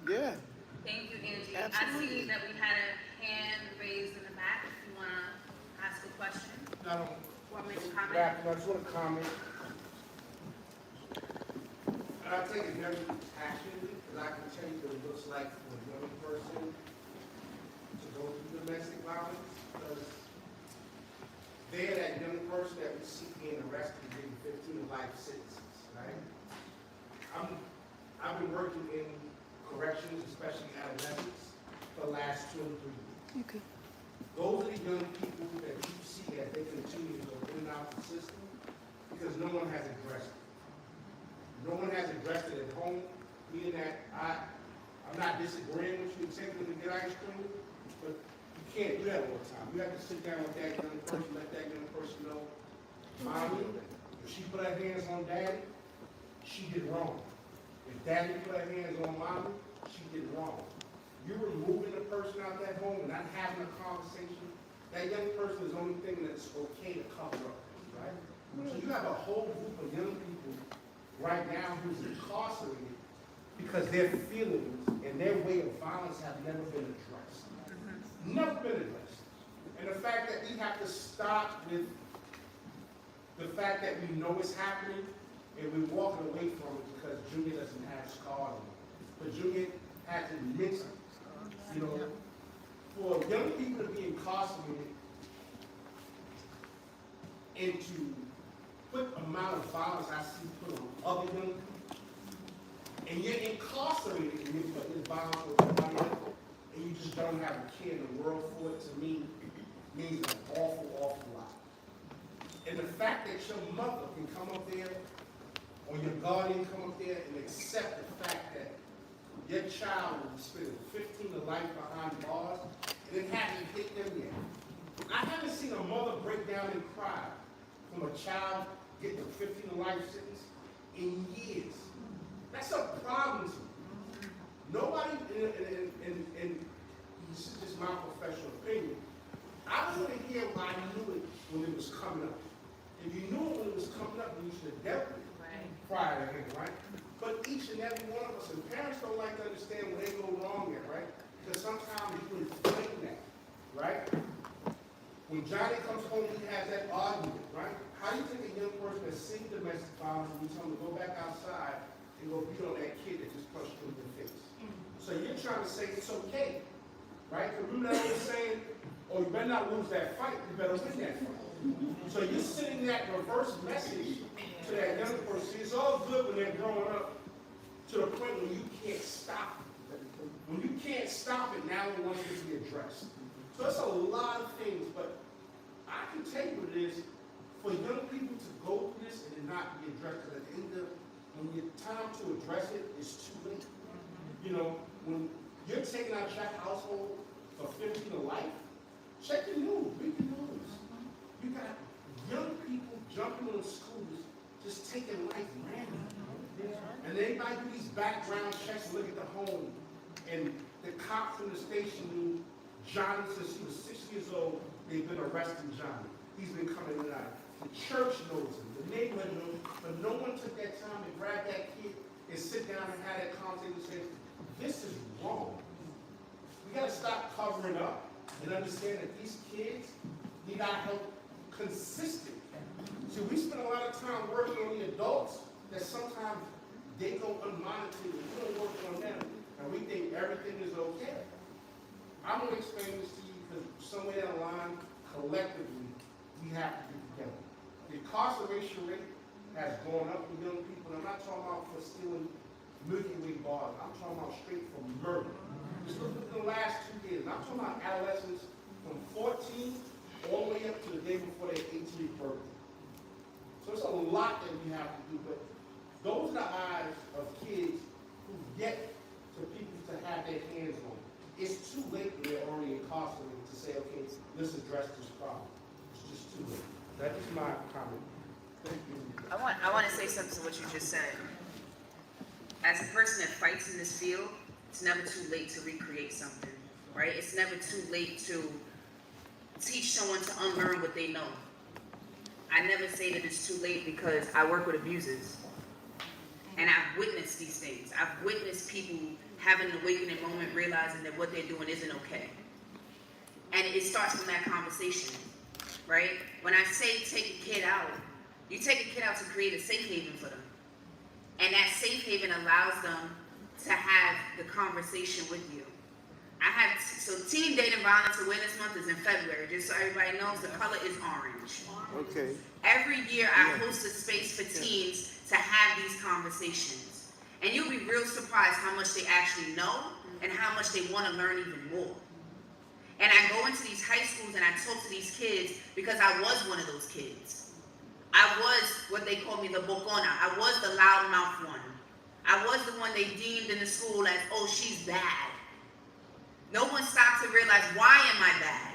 Yeah. Thank you, Angie. Absolutely. I see that we had a hand raised in the back. If you want to ask a question or make a comment. I just want to comment. I take it very passionately, because I can tell you what it looks like for a young person to go through domestic violence, because they're that young person that we see being arrested and getting 15 life sentences, right? I've been working in corrections, especially adolescents, for the last 2 or 3 years. Okay. Those are the young people that you see as they continue to go in and out of the system, because no one has addressed it. No one has addressed it at home, meaning that I'm not disagreeing with you and taking them to get ice cream, but you can't do that all the time. You have to sit down with that young person, let that young person know, Mommy, if she put her hands on Daddy, she did wrong. If Daddy put her hands on Mommy, she did wrong. You're removing the person out of that home and not having a conversation. That young person is the only thing that's okay to cover up, right? So you have a whole group of young people right now who's incarcerated because their feelings and their way of violence have never been addressed. Never been addressed. And the fact that we have to start with the fact that we know it's happening and we're walking away from it because Junior doesn't have scars on it. But Junior had to admit something. You know, for young people to be incarcerated and to put the amount of violence I see put on other young people, and you're incarcerated and you put this violence on somebody else, and you just don't have a care in the world for it, to me, means an awful, awful lot. And the fact that your mother can come up there, or your guardian come up there and accept the fact that your child will be spending 15 of life behind bars, and it hasn't hit them yet. I haven't seen a mother break down and cry from a child getting a 15 of life sentence in years. That's a problem to me. Nobody, and this is just my professional opinion, I want to hear why I knew it when it was coming up. If you knew it when it was coming up, you should have dealt with it prior to him, right? But each and every one of us, and parents don't like to understand when they go wrong there, right? Because sometimes you inflame that, right? When Johnny comes home, he has that argument, right? How do you think a young person that's seen domestic violence, and you tell them to go back outside and go beat on that kid that just punched you in the face? So you're trying to say it's okay, right? Because remember that old saying, oh, you better not lose that fight, you better win that fight. So you're sending that reverse message to that young person. It's all good when they're growing up to the point where you can't stop it. When you can't stop it, now it wants to be addressed. So it's a lot of things, but I can tell you what it is, for young people to go through this and it not be addressed, because at the end of, when it's time to address it, it's too late. You know, when you're taking out your household for 15 to life, check the news, read the news. You got young people jumping on schools, just taking life random. And they might do these background checks and look at the home. And the cop from the station knew Johnny since he was 6 years old. They've been arresting Johnny. He's been coming in and out. The church knows him, the neighborhood knows him, but no one took that time to grab that kid and sit down and have that conversation and say, this is wrong. We got to stop covering up and understand that these kids need our help consistently. See, we spend a lot of time working on the adults that sometimes they go unmonitored. We don't work on them, and we think everything is okay. I'm going to explain this to you because somewhere down the line, collectively, we have to get together. The incarceration rate has gone up with young people, and I'm not talking about for stealing Milky Way bars. I'm talking about straight from murder. Just look at the last 2 years. And I'm talking about adolescents from 14 all the way up to the day before their 18th birthday. So it's a lot that we have to do, but those are the eyes of kids who've yet to people to have their hands on. It's too late when they're already incarcerated to say, okay, let's address this problem. It's just too late. That is my comment. Thank you. I want to say something to what you just said. As a person that fights in this field, it's never too late to recreate something, right? It's never too late to teach someone to unlearn what they know. I never say that it's too late because I work with abusers. And I've witnessed these things. I've witnessed people having an awakening moment, realizing that what they're doing isn't okay. And it starts from that conversation, right? When I say take a kid out, you take a kid out to create a safe haven for them. And that safe haven allows them to have the conversation with you. So Teen Dating Violence Awareness Month is in February. Just so everybody knows, the color is orange. Okay. Every year I host a space for teens to have these conversations. And you'll be real surprised how much they actually know and how much they want to learn even more. And I go into these high schools and I talk to these kids because I was one of those kids. I was what they call me the bocona. I was the loudmouth one. I was the one they deemed in the school as, oh, she's bad. No one stopped to realize, why am I bad?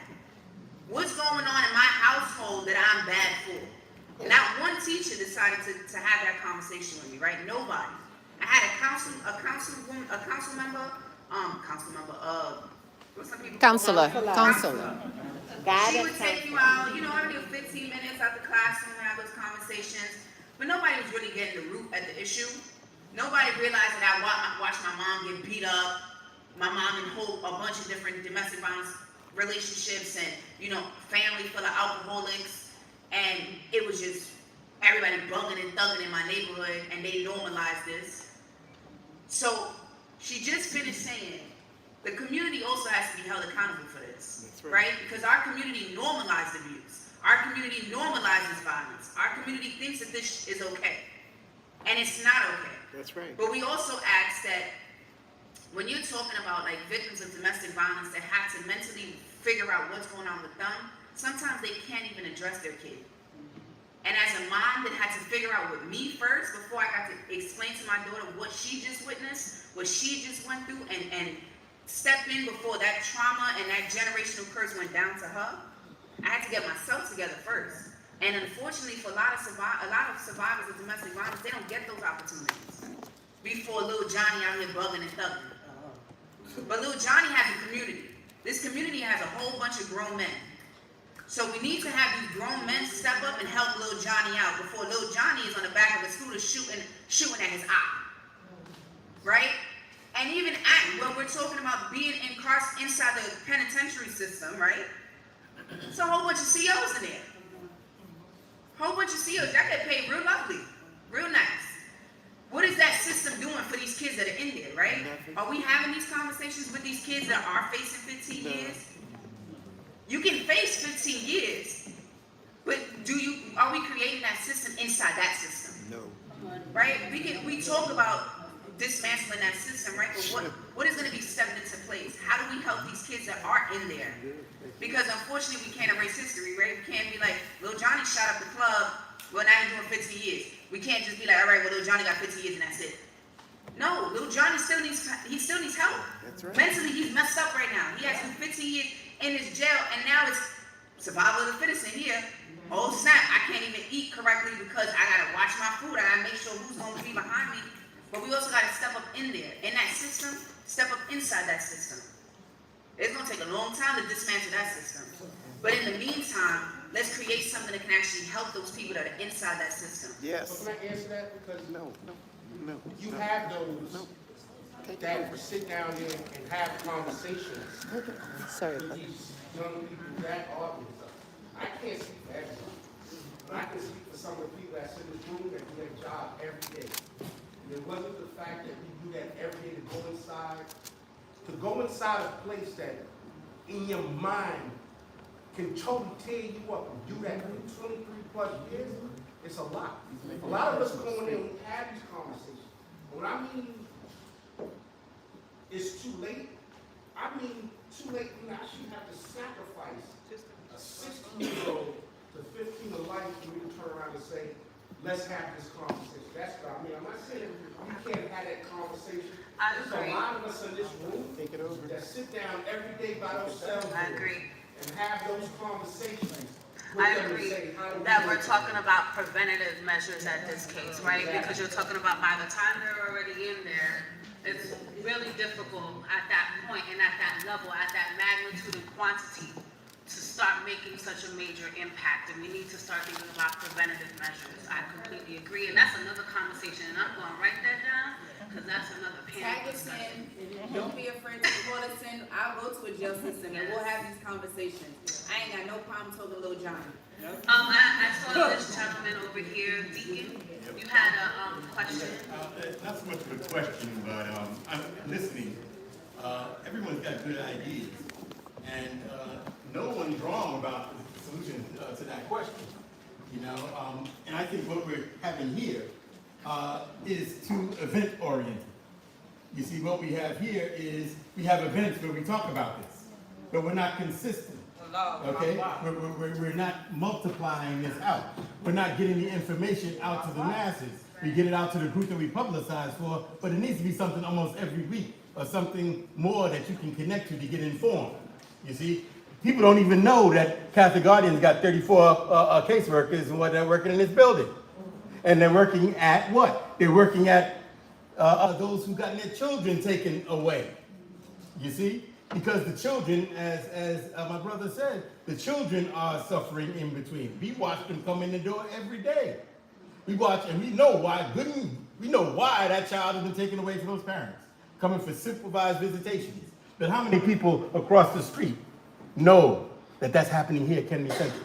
What's going on in my household that I'm bad for? Not one teacher decided to have that conversation with me, right? Nobody. I had a council member, what's some people? Counselor. She would take you out, you know, every 15 minutes out the classroom and have those conversations, but nobody was really getting the root at the issue. Nobody realized that I watched my mom get beat up, my mom in a bunch of different domestic violence relationships and, you know, family full of alcoholics, and it was just everybody bugging and thugging in my neighborhood, and they normalized this. So she just finished saying, the community also has to be held accountable for this, right? Because our community normalized abuse. Our community normalizes violence. Our community thinks that this is okay, and it's not okay. That's right. But we also ask that when you're talking about like victims of domestic violence that have to mentally figure out what's going on with them, sometimes they can't even address their kid. And as a mom that had to figure out with me first before I got to explain to my daughter what she just witnessed, what she just went through, and step in before that trauma and that generational curse went down to her, I had to get myself together first. And unfortunately for a lot of survivors of domestic violence, they don't get those opportunities before little Johnny out here bugging and thugging. But little Johnny has a community. This community has a whole bunch of grown men. So we need to have these grown men step up and help little Johnny out before little Johnny is on the back of a scooter shooting at his eye. Right? And even when we're talking about being inside the penitentiary system, right? It's a whole bunch of COs in there. Whole bunch of COs that get paid real lovely, real nice. What is that system doing for these kids that are in there, right? Are we having these conversations with these kids that are facing 15 years? You can face 15 years, but are we creating that system inside that system? No. Right? We talk about dismantling that system, right? But what is going to be stepped into place? How do we help these kids that are in there? Because unfortunately, we can't erase history, right? We can't be like, Lil Johnny shot up the club, well, now he's doing 15 years. We can't just be like, all right, well, Lil Johnny got 15 years and that's it. No, Lil Johnny still needs help. That's right. Mentally, he's messed up right now. He has been 15 years in his jail, and now it's survival of the fittest in here. Oh snap, I can't even eat correctly because I gotta watch my food. I gotta make sure who's gonna be behind me. But we also gotta step up in there, in that system, step up inside that system. It's gonna take a long time to dismantle that system. But in the meantime, let's create something that can actually help those people that are inside that system. Yes. So can I answer that? Because no. You have those that will sit down here and have conversations with these young people that are with us. I can't speak for everybody, but I can speak for some of the people that's in this room that do their job every day. And it wasn't the fact that we do that every day to go inside a place that in your mind can totally tear you up and do that for 23 plus years, it's a lot. A lot of us go in there and we have these conversations. When I mean it's too late, I mean too late when you actually have to sacrifice a 16-year-old to 15 of life for you to turn around and say, let's have this conversation. That's what I mean. I'm not saying we can't have that conversation. There's a lot of us in this room that sit down every day by themselves and have those conversations. I agree that we're talking about preventative measures at this case, right? Because you're talking about by the time they're already in there, it's really difficult at that point and at that level, at that magnitude and quantity to start making such a major impact. And we need to start thinking about preventative measures. I completely agree. And that's another conversation. And I'm going to write that down because that's another panel. Tag us in. Don't be afraid to call us in. I'll go to a jail system and we'll have these conversations. I ain't got no problem talking to Lil Johnny. I saw this gentleman over here, Deacon. You had a question. Not so much of a question, but I'm listening. Everyone's got good ideas, and no one's wrong about the solution to that question. You know, and I think what we're having here is too event-oriented. You see, what we have here is we have events where we talk about this, but we're not consistent. Okay, we're not multiplying this out. We're not getting the information out to the masses. We get it out to the group that we publicize for, but it needs to be something almost every week or something more that you can connect to get informed. You see, people don't even know that Catholic Guardians got 34 caseworkers and what they're working in this building, and they're working at what? They're working at those who got their children taken away. You see. Because the children, as my brother said, the children are suffering in between. We watch them come in the door every day. We watch and we know why. We know why that child has been taken away from those parents, coming for supervised visitations. But how many people across the street know that that's happening here at Kennedy Central?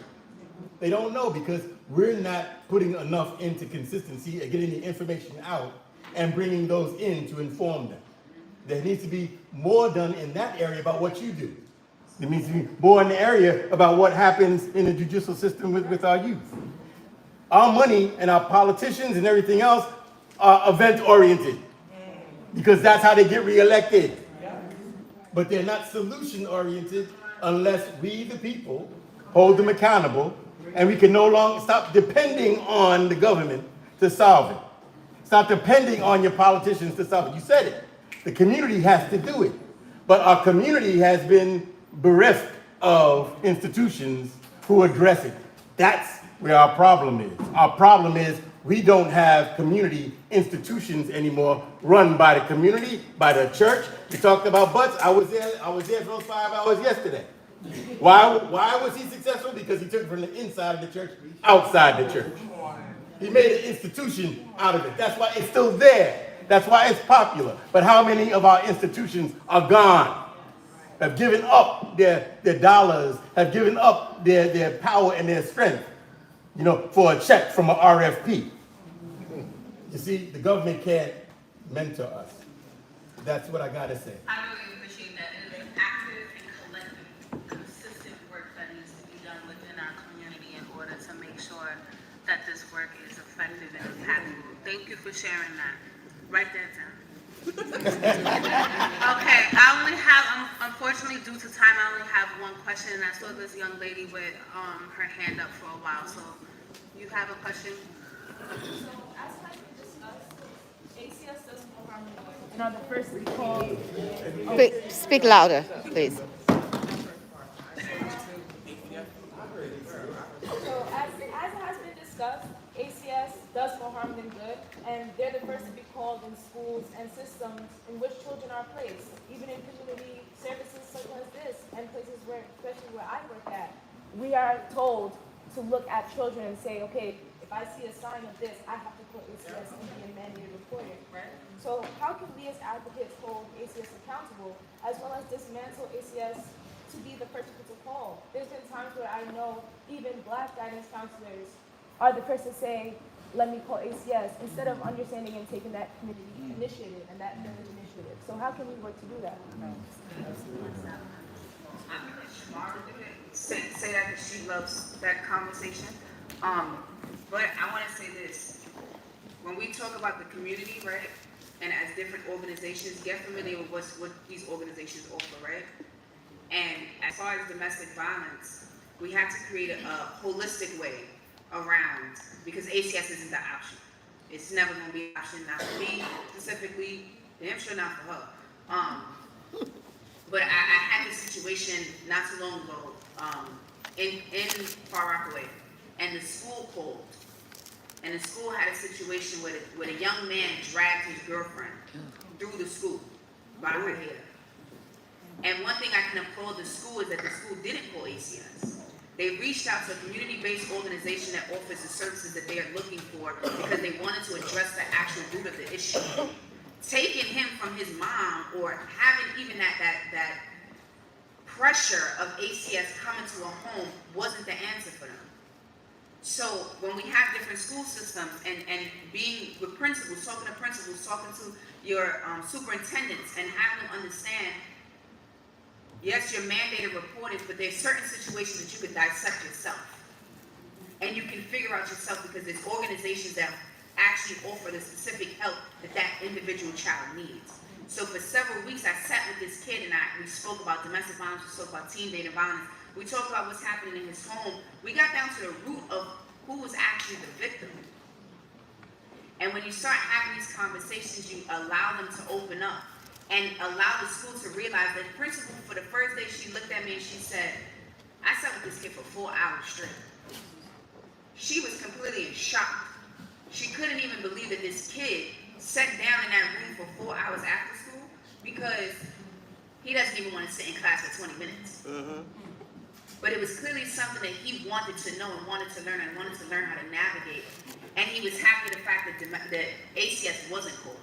They don't know because we're not putting enough into consistency and getting the information out and bringing those in to inform them. There needs to be more done in that area about what you do. There needs to be more in the area about what happens in the judicial system with our youth. Our money and our politicians and everything else are event-oriented because that's how they get reelected. but they're not solution-oriented unless we, the people, hold them accountable, and we can no longer stop depending on the government to solve it. Stop depending on your politicians to solve it. You said it. The community has to do it. But our community has been bereft of institutions who address it. That's where our problem is. Our problem is we don't have community institutions anymore run by the community, by the church. You talked about Butts. I was there for those 5 hours yesterday. Why was he successful? Because he took it from the inside of the church, outside the church. He made an institution out of it. That's why it's still there. That's why it's popular. But how many of our institutions are gone? Have given up their dollars, have given up their power and their strength, for a check from an RFP. You see, the government can't mentor us. That's what I gotta say. I really appreciate that. It is an active and collective, consistent work that needs to be done within our community in order to make sure that this work is effective and impactful. Thank you for sharing that. Write that down. Okay, I only have, unfortunately, due to time, I only have one question, and I saw this young lady with her hand up for a while. So, you have a question? So, as has been discussed, ACS does more harm than good, and are the first to call. Speak louder, please. So, as has been discussed, ACS does more harm than good, and they're the first to be called in schools and systems in which children are placed, even in community services such as this, and places where, especially where I work at, we are told to look at children and say, okay, if I see a sign of this, I have to put ACS and be a mandated reporter. So how can we as advocates hold ACS accountable, as well as dismantle ACS to be the first people to call? There's been times where I know even Black guidance counselors are the first to say, let me call ACS, instead of understanding and taking that community initiative and that village initiative. So how can we work to do that? Say that because she loves that conversation. But I want to say this. When we talk about the community, right, and as different organizations, get familiar with what these organizations offer, right? And as far as domestic violence, we have to create a holistic way around, because ACS isn't the option. It's never going to be an option, not for me specifically, damn sure not for her. But I had this situation not too long ago in Far Rockaway, and the school called. And the school had a situation where a young man dragged his girlfriend through the school by her hair. And one thing I can applaud the school is that the school didn't call ACS. They reached out to a community-based organization that offers the services that they are looking for because they wanted to address the actual root of the issue. Taking him from his mom or having even that pressure of ACS coming to a home wasn't the answer for them. So when we have different school systems and being with principals, talking to your superintendents and having them understand, yes, you're mandated reporting, but there's certain situations that you could dissect yourself. And you can figure out yourself because there's organizations that actually offer the specific help that individual child needs. So for several weeks, I sat with this kid and we spoke about domestic violence, we spoke about teen-dating violence, we talked about what's happening in his home. We got down to the root of who was actually the victim. And when you start having these conversations, you allow them to open up and allow the school to realize that the principal, for the first day, she looked at me and she said, I sat with this kid for 4 hours straight. She was completely in shock. She couldn't even believe that this kid sat down in that room for 4 hours after school because he doesn't even want to sit in class for 20 minutes. But it was clearly something that he wanted to know and wanted to learn and wanted to learn how to navigate. And he was happy with the fact that ACS wasn't called.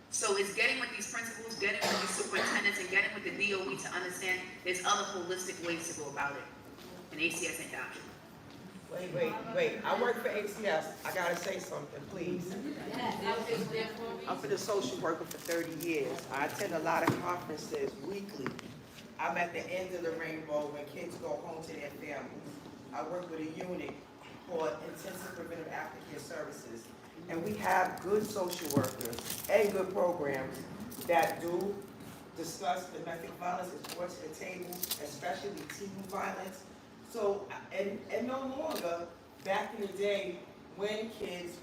So it's getting with these principals, getting with these superintendents, and getting with the DOE to understand there's other holistic ways to go about it. And ACS ain't the option. Wait. I work for ACS. I gotta say something, please. I'm for the social worker for 30 years. I attend a lot of conferences weekly. I'm at the end of the rainbow when kids go home to their families. I work with a unit called Intensive Preventive Aftercare Services. And we have good social workers and good programs that do discuss domestic violence is brought to the table, especially teen violence. So, and no longer, back in the day, when kids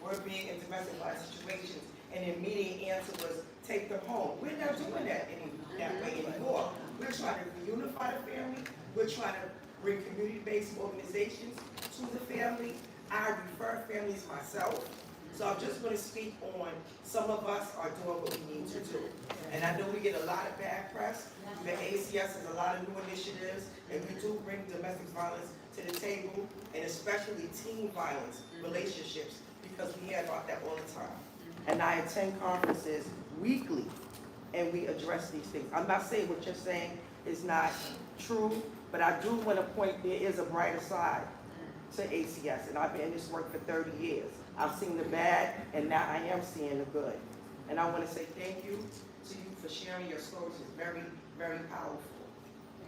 were being in domestic violence situations, and the immediate answer was take them home. We're not doing that that way anymore. We're trying to reunify the family. We're trying to bring community-based organizations to the family. I refer families myself. So I'm just going to speak on some of us are doing what we need to do. And I know we get a lot of bad press. The ACS has a lot of new initiatives, and we do bring domestic violence to the table, and especially teen violence relationships, because we hear about that all the time. And I attend conferences weekly, and we address these things. I'm not saying what you're saying is not true, but I do want to point there is a brighter side to ACS, and I've been in this work for 30 years. I've seen the bad, and now I am seeing the good. And I want to say thank you to you for sharing your stories. It's very, very powerful.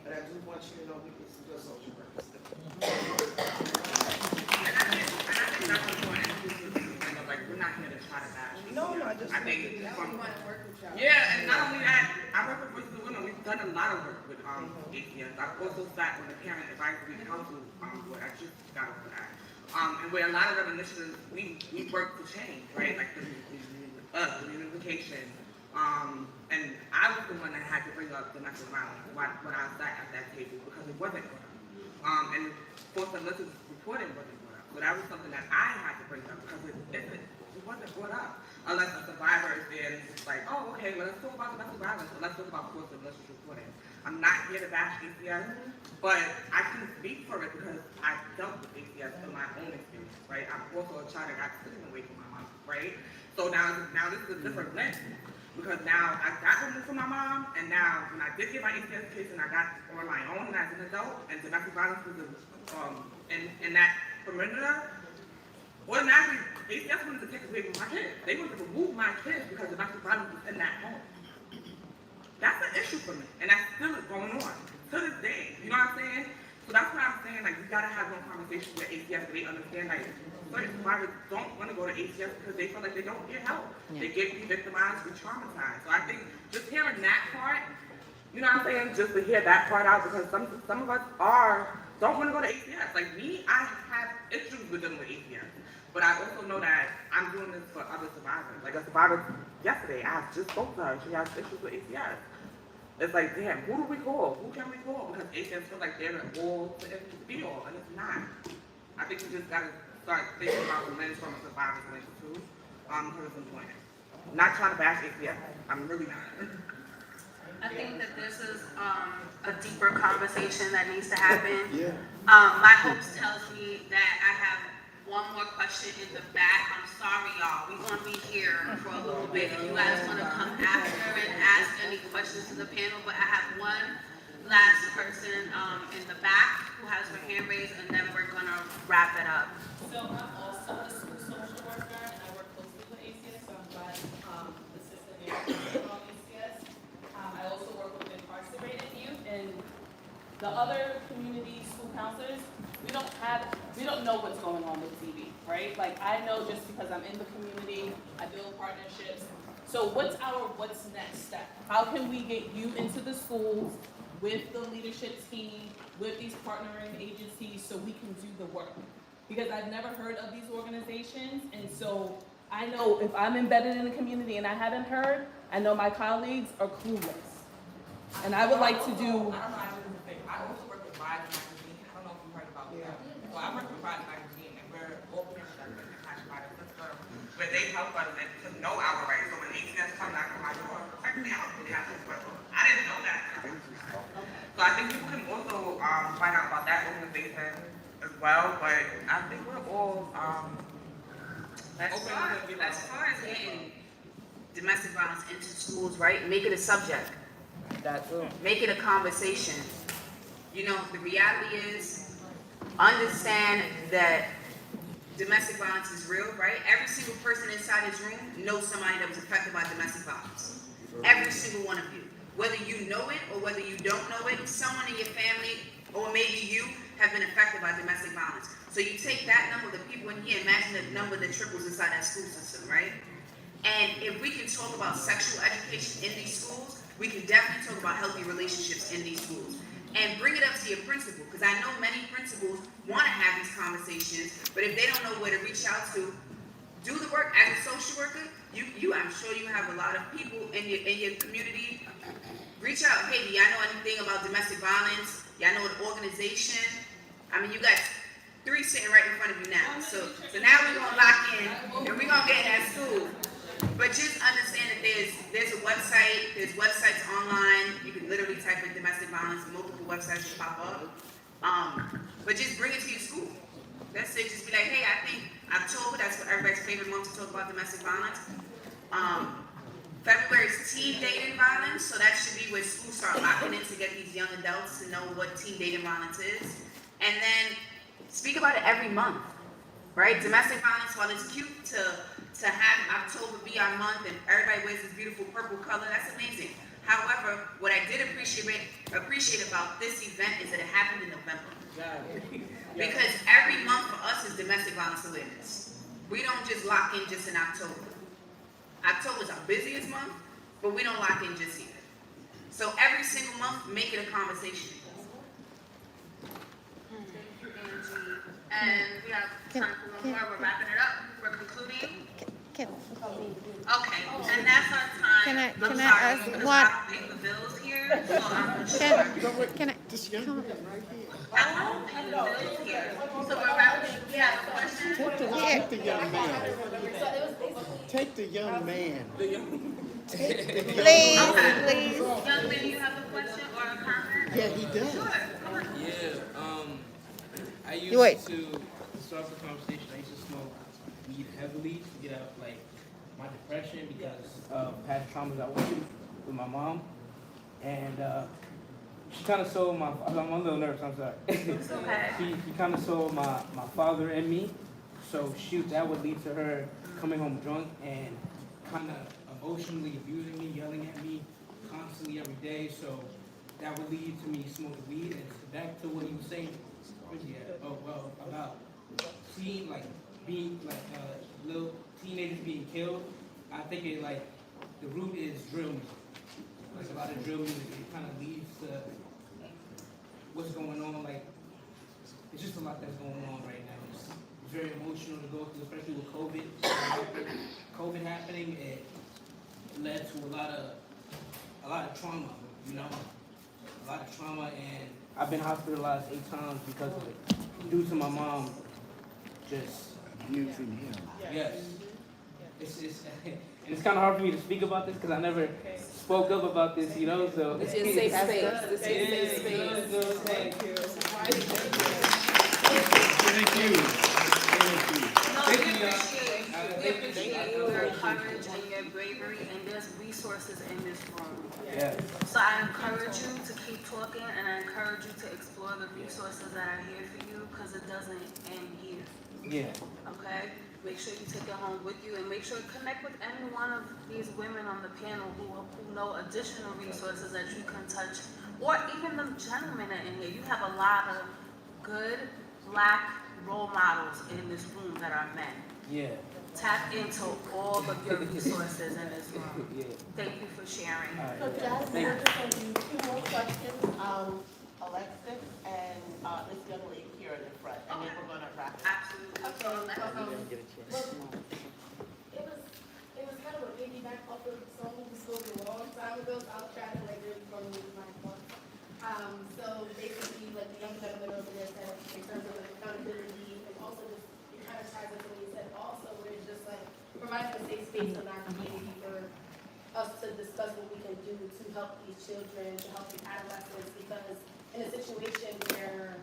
But I do want you to know we can do social work. Like, we're not here to try to bash. No, I just think yeah, and not only that, I work with Voices of Women. We've done a lot of work with ACS. I've also sat on the Parent Advisory Council board. I just got over that. And where a lot of them initiatives, we work to change, right? Like the unification. And I was the one that had to bring up domestic violence when I sat at that table because it wasn't brought up. And forced illicit reporting wasn't brought up. So that was something that I had to bring up because it wasn't brought up. Unless a survivor is there and it's just like, oh, okay, well, let's talk about domestic violence, or let's talk about forced illicit reporting. I'm not here to bash ACS, but I can speak for it because I dealt with ACS in my own experience, right? I'm also a child that got taken away from my mom, right? So now this is a different lens because now I got removed from my mom, and now when I did get my ACS case and I got on my own as an adult, and domestic violence was in that perimeter, automatically ACS wanted to take away from my kids. They wanted to remove my kids because domestic violence was in that home. That's an issue for me, and that's still going on to this day. You know what I'm saying? So that's why I'm saying, like, we gotta have one conversation with ACS so they understand, like, certain survivors don't want to go to ACS because they feel like they don't get help. Yeah. They get re-victimized, re-traumatized. So I think just hearing that part, you know what I'm saying, just to hear that part out, because some of us don't want to go to ACS. Like me, I have issues with them with ACS. But I also know that I'm doing this for other survivors. Like a survivor yesterday, I just spoke to her. She has issues with ACS. It's like, damn, who do we call? Who can we call? Because ACS feel like they're the all to be all, and it's not. I think we just gotta start thinking about the lens from a survivor's lens too, because it's important. I'm not trying to bash ACS. I'm really not. I think that this is a deeper conversation that needs to happen. Yeah. My hopes tells me that I have one more question in the back. I'm sorry, y'all. We're going to be here for a little bit. If you guys want to come after and ask any questions to the panel, but I have one last person in the back who has her hand raised, and then we're going to wrap it up. So I'm also a school social worker, and I work closely with ACS, so I'm glad the system is on ACS. I also work with incarcerated youth and the other community school counselors. We don't know what's going on with TV, right? Like I know just because I'm in the community, I build partnerships. So what's next step? How can we get you into the schools with the leadership team, with these partnering agencies so we can do the work? Because I've never heard of these organizations, and so I know if I'm embedded in the community and I haven't heard, I know my colleagues are clueless. And I would like to do. I also work with Rise Magazine. I don't know if you heard about that. Well, I work with Rise Magazine, and we're all parents that are attached by the system, where they help us to know our rights. So when ACS comes out to my door, technically I don't really have to work. I didn't know that. So I think people can also find out about that organization as well. But I think we're all As far as getting domestic violence into schools, right? Make it a subject. Make it a conversation. You know, the reality is, understand that domestic violence is real, right? Every single person inside this room knows somebody that was affected by domestic violence. Every single one of you. Whether you know it or whether you don't know it, someone in your family or maybe you have been affected by domestic violence. So you take that number, the people in here, imagine the number that triples inside that school system, right? And if we can talk about sexual education in these schools, we can definitely talk about healthy relationships in these schools. And bring it up to your principal, because I know many principals want to have these conversations, but if they don't know where to reach out to, do the work as a social worker. I'm sure you have a lot of people in your community. Reach out. Hey, do y'all know anything about domestic violence? Y'all know an organization? I mean, you got 3 sitting right in front of you now. So now we're gonna lock in and we're gonna get in that school. But just understand that there's a website, there's websites online. You can literally type in domestic violence, multiple websites will pop up. But just bring it to your school. That's it. Just be like, hey, I think October, that's what everybody's favorite month to talk about domestic violence. February is teen dating violence, so that should be where schools start locking in to get these young adults to know what teen dating violence is. And then speak about it every month, right? Domestic violence, while it's cute to have October be our month and everybody wears this beautiful purple color, that's amazing. However, what I did appreciate about this event is that it happened in November. Because every month for us is domestic violence awareness. We don't just lock in just in October. October is our busiest month, but we don't lock in just here. So every single month, make it a conversation. Thank you, Angie. And we have time for one more. We're wrapping it up. We're concluding. Okay, and that's our time. Can I Sorry, ask because what- I don't pay the bills here, so I'm sure. Can I? This young man right here. I don't pay the bills here. So we're wrapping. We have a question. Take the young man. Take the young man. Take the young Please, man. please. Young man, you have a question or a comment? Yeah, he does. Sure, come on. I Wait. used to start the conversation. I used to smoke weed heavily to get out like my depression because of past traumas I went through with my mom, and she kind of sold my. I'm a little nervous. I'm sorry. It's okay. She kind of sold my father and me, so that would lead to her coming home drunk and kind of emotionally abusing me, yelling at me constantly every day. So that would lead to me smoking weed. And back to what he was saying. About seeing being little teenagers being killed. I think the root is drill music. Like a lot of drill music, it kind of leads to what's going on. It's just a lot that's going on right now. It's very emotional to go through, especially with COVID happening. It led to a lot of trauma. A lot of trauma, and I've been hospitalized 8 times because of it, due to my mom just Using him. yes. It's kind of hard for me to speak about this because I never spoke up about this, So This is safe space. This is safe space. Thank you. We appreciate your courage and your bravery, and there's resources in this room. Yeah. So I encourage you to keep talking, and I encourage you to explore the resources that are here for you, because it doesn't end here. Yeah. Okay? Make sure you take it home with you, and make sure to connect with any one of these women on the panel who know additional resources that you can touch, or even the gentlemen in here. You have a lot of good Black role models in this room that are men. Yeah. Tap into all of your resources in this room. Yeah. Thank you for sharing. So just two more questions, Alexis and this young lady here in the front, and then we're gonna wrap it up. Absolutely. It was kind of a piggyback off of the song we spoke a long time ago, so I'll try to really from my point. So basically, the young gentleman over there said, in terms of accountability, and also just, it kind of ties into what he said also, where it's just providing a safe space in our community for us to discuss what we can do to help these children, to help these adolescents, because in a situation where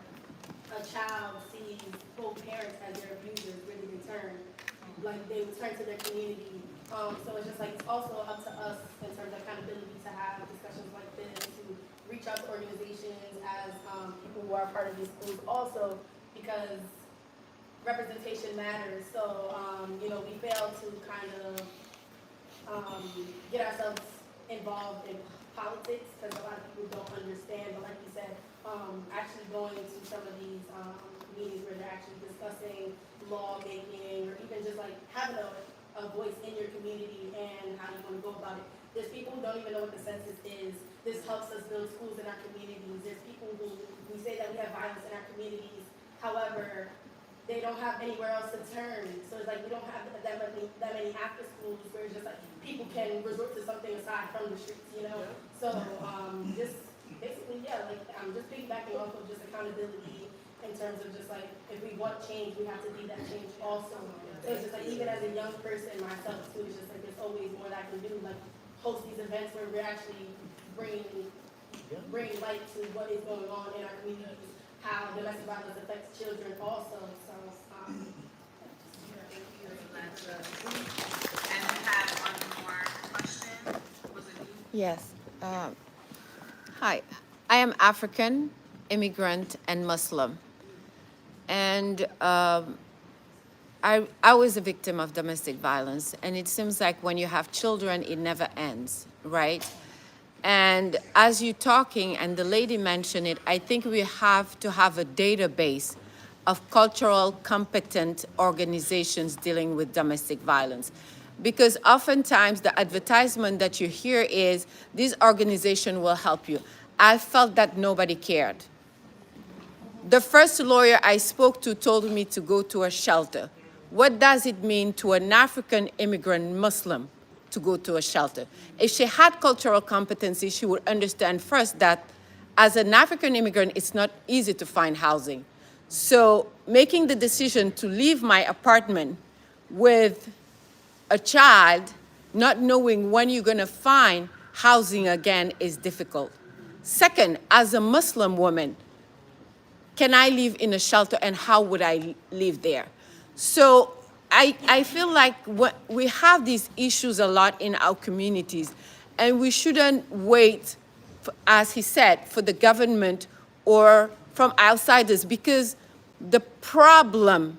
a child sees both parents as their abusers, really return, they return to their community. So it's just it's also up to us in terms of accountability to have discussions like this, to reach out to organizations as people who are part of these schools also, because representation matters. So, we fail to kind of get ourselves involved in politics because a lot of people don't understand. But like you said, actually going to some of these meetings where they're actually discussing lawmaking, or even just having a a voice in your community and how you want to go about it. There's people who don't even know what the census is. This helps us build schools in our communities. There's people who, we say that we have violence in our communities. However, they don't have anywhere else to turn. So it's like we don't have that many after schools where it's just like people can resort to something aside from the streets, you know? So just basically, yeah, like I'm just piggybacking off of just accountability in terms of just like if we want change, we have to be that change also. So it's just like even as a young person myself too, it's just like there's always more that I can do, like host these events where we're actually bringing light to what is going on in our communities, how domestic violence affects children also. So Thank you, Alexa. And we have one more question. Was it you? Yes. Hi, I am African, immigrant, and Muslim. And I was a victim of domestic violence. And it seems like when you have children, it never ends, right? And as you're talking, and the lady mentioned it, I think we have to have a database of cultural competent organizations dealing with domestic violence. Because oftentimes the advertisement that you hear is, this organization will help you. I felt that nobody cared. The first lawyer I spoke to told me to go to a shelter. What does it mean to an African immigrant Muslim to go to a shelter? If she had cultural competency, she would understand first that as an African immigrant, it's not easy to find housing. So making the decision to leave my apartment with a child, not knowing when you're gonna find housing again is difficult. Second, as a Muslim woman, can I live in a shelter and how would I live there? So I feel like we have these issues a lot in our communities and we shouldn't wait, as he said, for the government or from outsiders because the problem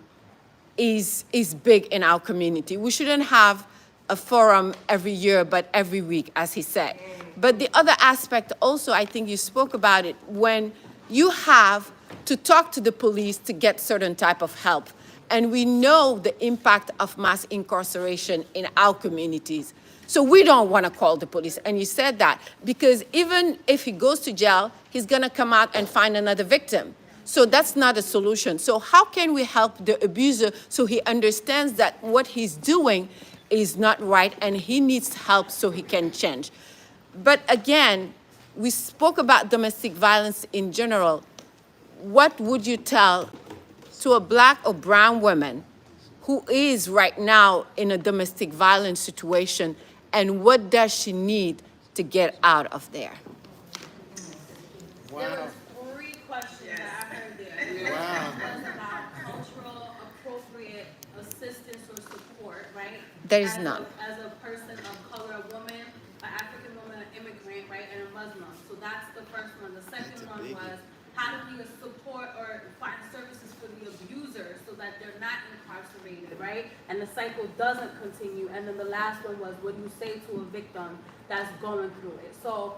is big in our community. We shouldn't have a forum every year, but every week, as he said. But the other aspect also, I think you spoke about it, when you have to talk to the police to get certain type of help. And we know the impact of mass incarceration in our communities. So we don't want to call the police. And you said that because even if he goes to jail, he's going to come out and find another victim. So that's not a solution. So how can we help the abuser so he understands that what he's doing is not right and he needs help so he can change? But again, we spoke about domestic violence in general. What would you tell to a Black or brown woman who is right now in a domestic violence situation, and what does she need to get out of there? Wow. There was 3 questions that I heard there. Wow. One was about cultural appropriate assistance or support, right? There is none. As a person of color, a woman, an African woman, an immigrant, right, and a Muslim. So that's the first one. The second one was, how do we support or find services for the abuser so that they're not incarcerated, right? And the cycle doesn't continue. And then the last one was, what do you say to a victim that's going through it? So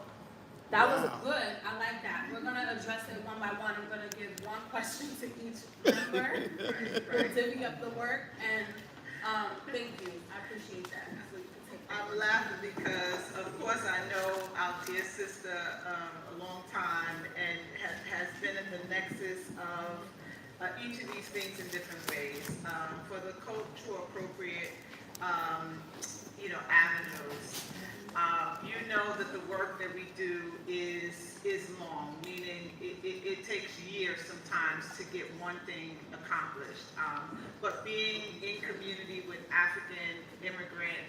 that was good. I like that. We're going to address it one by one. I'm going to give one question to each member for divvying up the work. And thank you. I appreciate that. So you can take that. I'm laughing because, of course, I know our dear sister a long time and has been in the nexus of each of these things in different ways. For the cultural appropriate, avenues, you know that the work that we do is long, meaning it takes years sometimes to get one thing accomplished. But being in community with African immigrant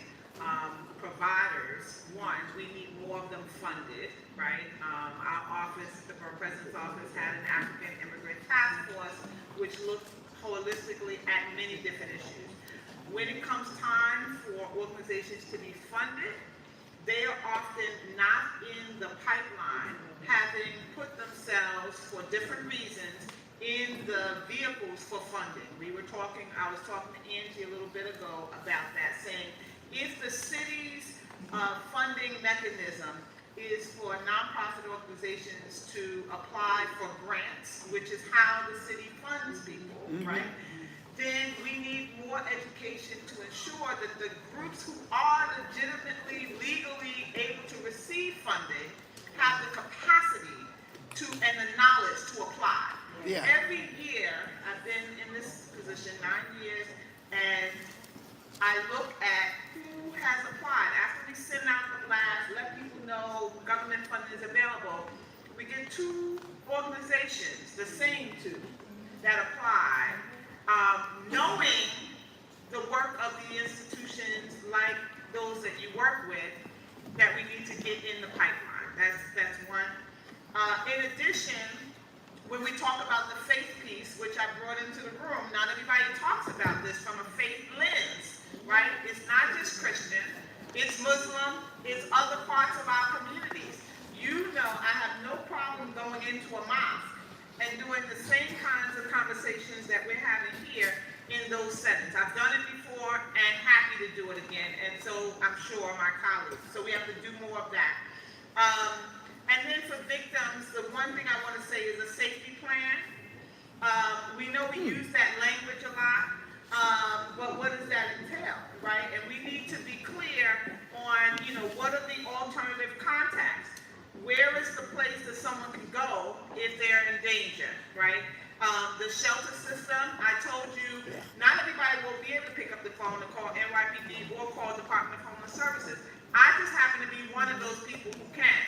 providers, one, we need more of them funded, right? Our office, the President's office, had an African immigrant task force which looked holistically at many different issues. When it comes time for organizations to be funded, they are often not in the pipeline, having put themselves for different reasons in the vehicles for funding. I was talking to Angie a little bit ago about that, saying if the city's funding mechanism is for nonprofit organizations to apply for grants, which is how the city funds people, right? then we need more education to ensure that the groups who are legitimately, legally able to receive funding have the capacity to and the knowledge to apply. Yeah. Every year, I've been in this position 9 years, and I look at who has applied. After we send out the blast, let people know government funding is available, we get 2 organizations, the same 2, that apply, knowing the work of the institutions like those that you work with, that we need to get in the pipeline. That's one. In addition, when we talk about the faith piece, which I brought into the room, not everybody talks about this from a faith lens, right? It's not just Christian, it's Muslim, it's other parts of our communities. You know, I have no problem going into a mosque and doing the same kinds of conversations that we're having here in those settings. I've done it before and happy to do it again, and so I'm sure my colleagues. So we have to do more of that. And then for victims, the one thing I want to say is a safety plan. We know we use that language a lot, but what does that entail, right? And we need to be clear on, you know, what are the alternative contacts? Where is the place that someone can go if they're in danger, right? The shelter system, I told you, not everybody will be able to pick up the phone and call NYPD or call Department of Homeless Services. I just happen to be one of those people who can.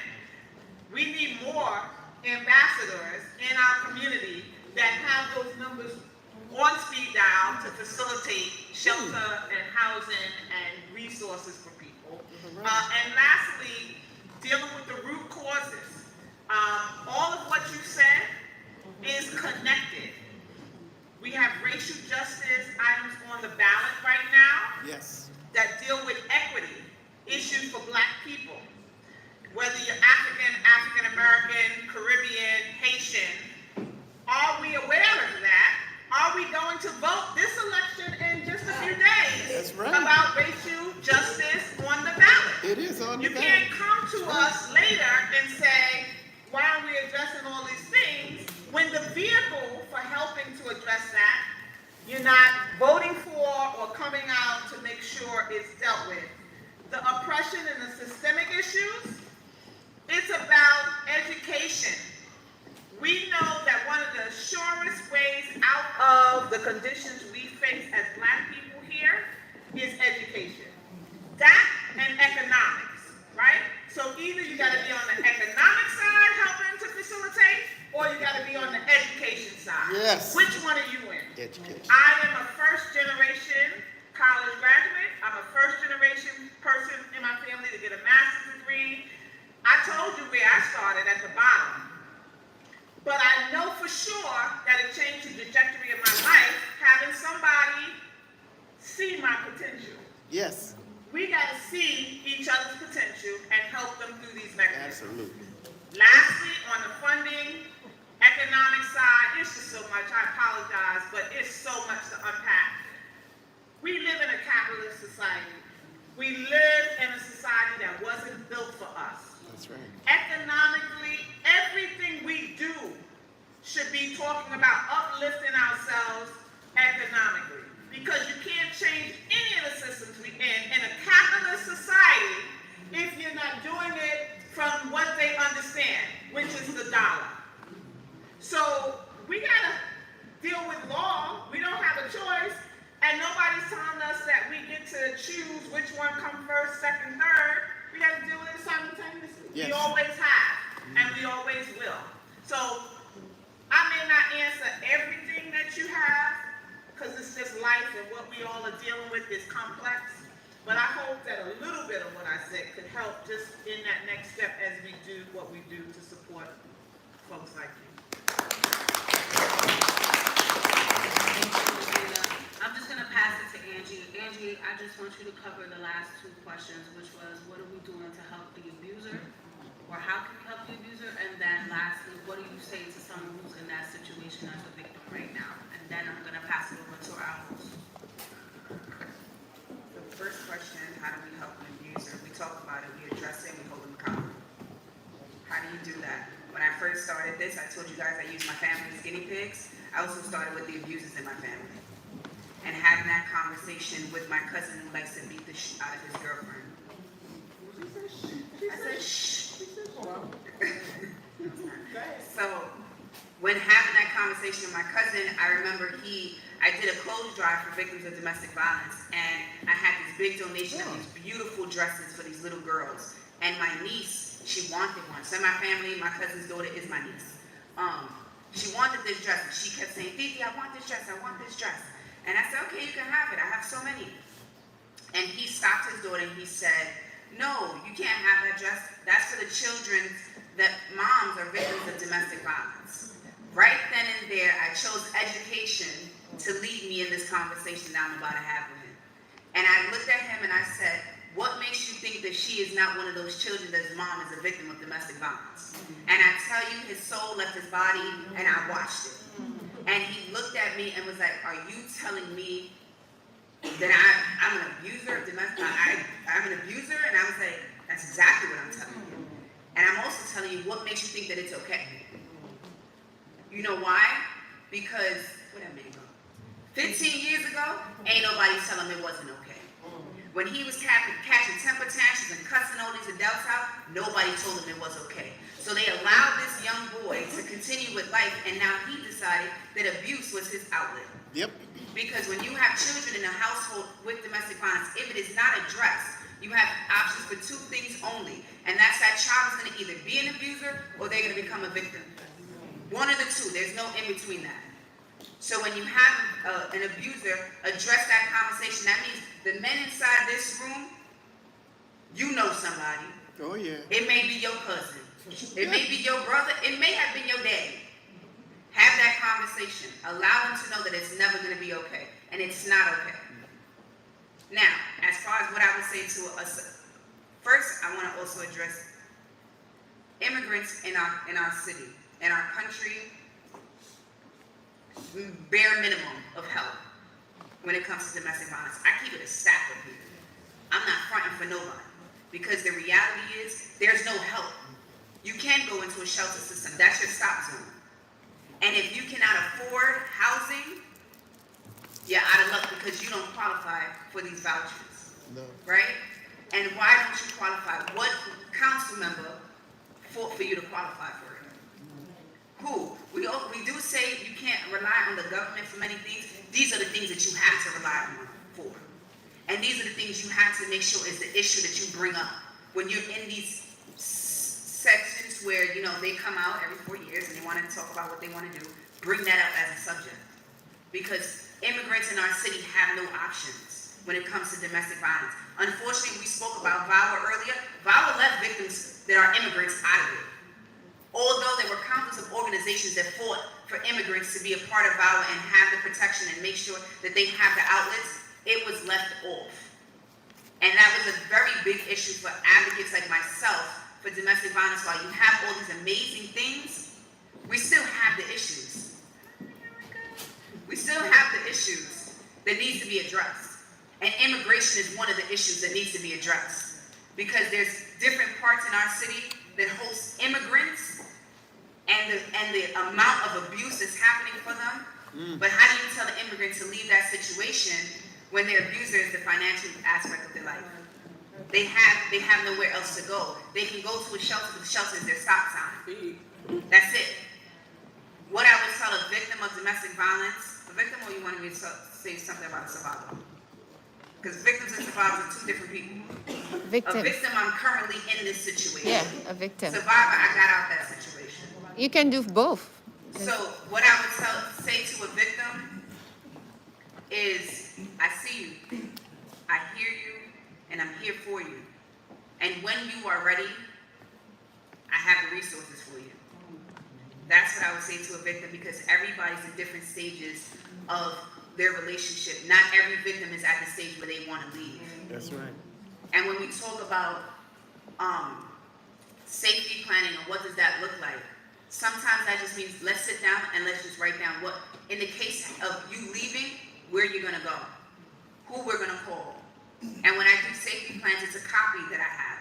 We need more ambassadors in our community that have those numbers on speed dial to facilitate shelter and housing and resources for people. And lastly, dealing with the root causes. All of what you said is connected. We have racial justice items on the ballot right now. Yes. That deal with equity issues for Black people. Whether you're African American, Caribbean, Haitian, are we aware of that? Are we going to vote this election in just a few days? That's right. About racial justice on the ballot? It is on the You ballot. can't come to us later and say, why are we addressing all these things, when the vehicle for helping to address that, you're not voting for or coming out to make sure it's dealt with. The oppression and the systemic issues, it's about education. We know that one of the surest ways out of the conditions we face as Black people here is education. That and economics, right? So either you gotta be on the economic side helping to facilitate, or you gotta be on the education side. Yes. Which one are you in? Education. I am a first generation college graduate. I'm a first generation person in my family to get a master's degree. I told you where I started, at the bottom. But I know for sure that it changed the trajectory of my life, having somebody see my potential. Yes. We gotta see each other's potential and help them through these mechanisms. Absolutely. Lastly, on the funding, economic side, it's just so much, I apologize, but it's so much to unpack. We live in a capitalist society. We live in a society that wasn't built for us. That's right. Economically, everything we do should be talking about uplifting ourselves economically. Because you can't change any of the systems we in a capitalist society if you're not doing it from what they understand, which is the dollar. So we gotta deal with law. We don't have a choice. And nobody's telling us that we get to choose which one comes first, second, third. We got to deal with it simultaneously. Yes. We always have, and we always will. So I may not answer everything that you have, because it's just life, and what we all are dealing with is complex. But I hope that a little bit of what I said could help just in that next step as we do what we do to support folks like you. I'm just gonna pass it to Angie. Angie, I just want you to cover the last 2 questions, which was, what are we doing to help the abuser? Or how can we help the abuser? And then lastly, what do you say to someone who's in that situation as a victim right now? And then I'm gonna pass it over to our host. The first question, how do we help an abuser? We talk about it, we address it, we hold them accountable. How do you do that? When I first started this, I told you guys I used my family as guinea pigs. I also started with the abusers in my family. and having that conversation with my cousin who likes to beat the shit out of his girlfriend. I said, shh. So, when having that conversation with my cousin, I remember I did a clothes drive for victims of domestic violence, and I had this big donation of these beautiful dresses for these little girls. And my niece, she wanted one. So in my family, my cousin's daughter is my niece. She wanted this dress, and she kept saying, Didi, I want this dress, I want this dress. And I said, okay, you can have it, I have so many. And he stopped his daughter and he said, no, you can't have that dress. That's for the children that moms are victims of domestic violence. Right then and there, I chose education to lead me in this conversation that I'm about to have with him. And I looked at him and I said, what makes you think that she is not one of those children that his mom is a victim of domestic violence? And I tell you, his soul left his body and I watched it. And he looked at me and was like, are you telling me that I'm an abuser of domestic violence? I'm an abuser? And I was like, that's exactly what I'm telling you. And I'm also telling you, what makes you think that it's okay? You know why? Because, where that man go? 15 years ago, ain't nobody telling him it wasn't okay. When he was catching temper tantrums and cussing all these adults out, nobody told him it was okay. So they allowed this young boy to continue with life, and now he decided that abuse was his outlet. Yep. Because when you have children in a household with domestic violence, if it is not addressed, you have options for two things only, and that's that child is going to either be an abuser or they're going to become a victim. One of the two. There's no in between that. So when you have an abuser, address that conversation. That means the men inside this room, you know somebody. Oh, yeah. It may be your cousin. It may be your brother. It may have been your daddy. Have that conversation. Allow them to know that it's never going to be okay. And it's not okay. Now, as far as what I would say to us, first, I want to also address immigrants in our city, in our country. Bare minimum of help when it comes to domestic violence. I keep it a stack of people. I'm not fronting for nobody because the reality is there's no help. You can go into a shelter system. That's your stop zone. And if you cannot afford housing, you're out of luck because you don't qualify for these vouchers. No. Right? And why don't you qualify? What council member fought for you to qualify for it? Who? We do say you can't rely on the government for many things. These are the things that you have to rely on for. And these are the things you have to make sure is the issue that you bring up. When you're in these sections where, you know, they come out every 4 years and they want to talk about what they want to do, bring that up as a subject. Because immigrants in our city have no options when it comes to domestic violence. Unfortunately, we spoke about VAWA earlier. VAWA left victims that are immigrants out of it. Although there were countless of organizations that fought for immigrants to be a part of VAWA and have the protection and make sure that they have the outlets, it was left off. And that was a very big issue for advocates like myself for domestic violence. While you have all these amazing things, we still have the issues. We still have the issues that needs to be addressed. And immigration is one of the issues that needs to be addressed. Because there's different parts in our city that host immigrants, and the amount of abuse that's happening for them. But how do you tell the immigrant to leave that situation when their abuser is the financial aspect of their life? They have nowhere else to go. They can go to a shelter, but the shelter is their stop sign. That's it. What I would tell a victim of domestic violence, a victim, or you wanted me to say something about a survivor? Because victims and survivors are two different people. Victims. A victim, I'm currently in this situation. Yeah, a victim. Survivor, I got out that situation. You can do both. So what I would say to a victim is, I see you, I hear you, and I'm here for you. And when you are ready, I have the resources for you. That's what I would say to a victim, because everybody's in different stages of their relationship. Not every victim is at the stage where they want to leave. That's right. And when we talk about safety planning and what does that look like, sometimes that just means let's sit down and let's just write down what, in the case of you leaving, where you're going to go, who we're going to call. And when I do safety plans, it's a copy that I have.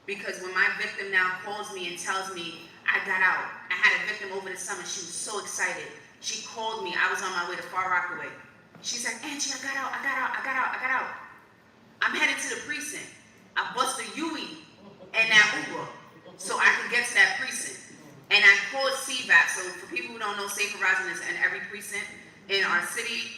Because when my victim now calls me and tells me, I got out. I had a victim over the summer. She was so excited. She called me. I was on my way to Far Rockaway. She's like, Angie, I got out. I'm headed to the precinct. I bust a Yui and that Uber so I can get to that precinct. And I called CVAP. So for people who don't know, Safe Horizon is in every precinct in our city.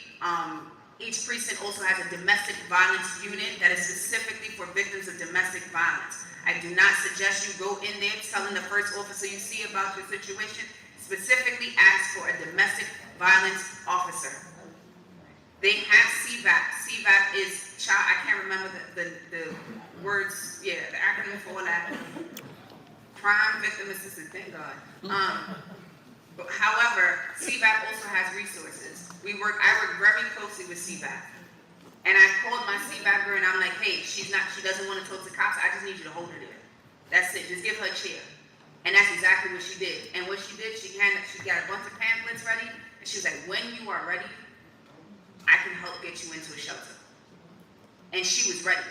Each precinct also has a domestic violence unit that is specifically for victims of domestic violence. I do not suggest you go in there telling the first officer you see about your situation. Specifically ask for a domestic violence officer. They have CVAP. CVAP is child, I can't remember the words, the acronym for all that. Crime Victim Assistance, thank God. But however, CVAP also has resources. I work very closely with CVAP. And I called my CVAP girl and I'm like, hey, she doesn't want to talk to cops, I just need you to hold her there. That's it, just give her a chair. And that's exactly what she did. And what she did, she got a bunch of pamphlets ready, and she was like, when you are ready, I can help get you into a shelter. And she was ready.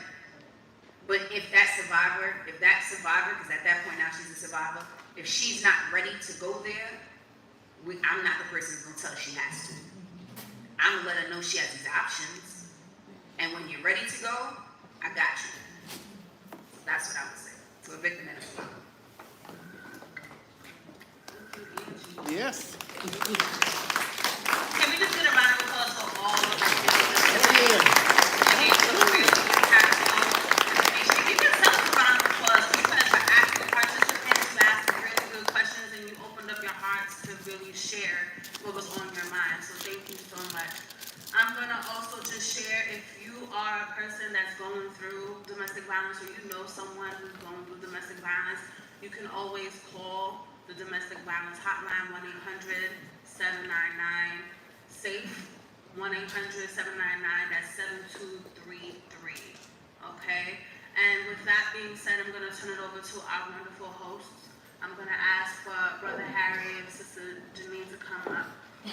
But if that survivor, because at that point now she's a survivor, if she's not ready to go there, I'm not the person who's gonna tell her she has to. I'm gonna let her know she has these options. And when you're ready to go, I got you. That's what I would say to a victim and a survivor. Yes. Can we just get a round of applause for all of the Give yourself a round of applause because for active participants who asked really good questions and you opened up your hearts to really share what was on your mind. So thank you so much. I'm gonna also just share, if you are a person that's going through domestic violence or you know someone who's going through domestic violence, you can always call the domestic violence hotline, 1-800-799-SAFE, 1-800-799, that's 7233, okay? And with that being said, I'm gonna turn it over to our wonderful hosts. I'm gonna ask for Brother Harry and Sister Janine to come up.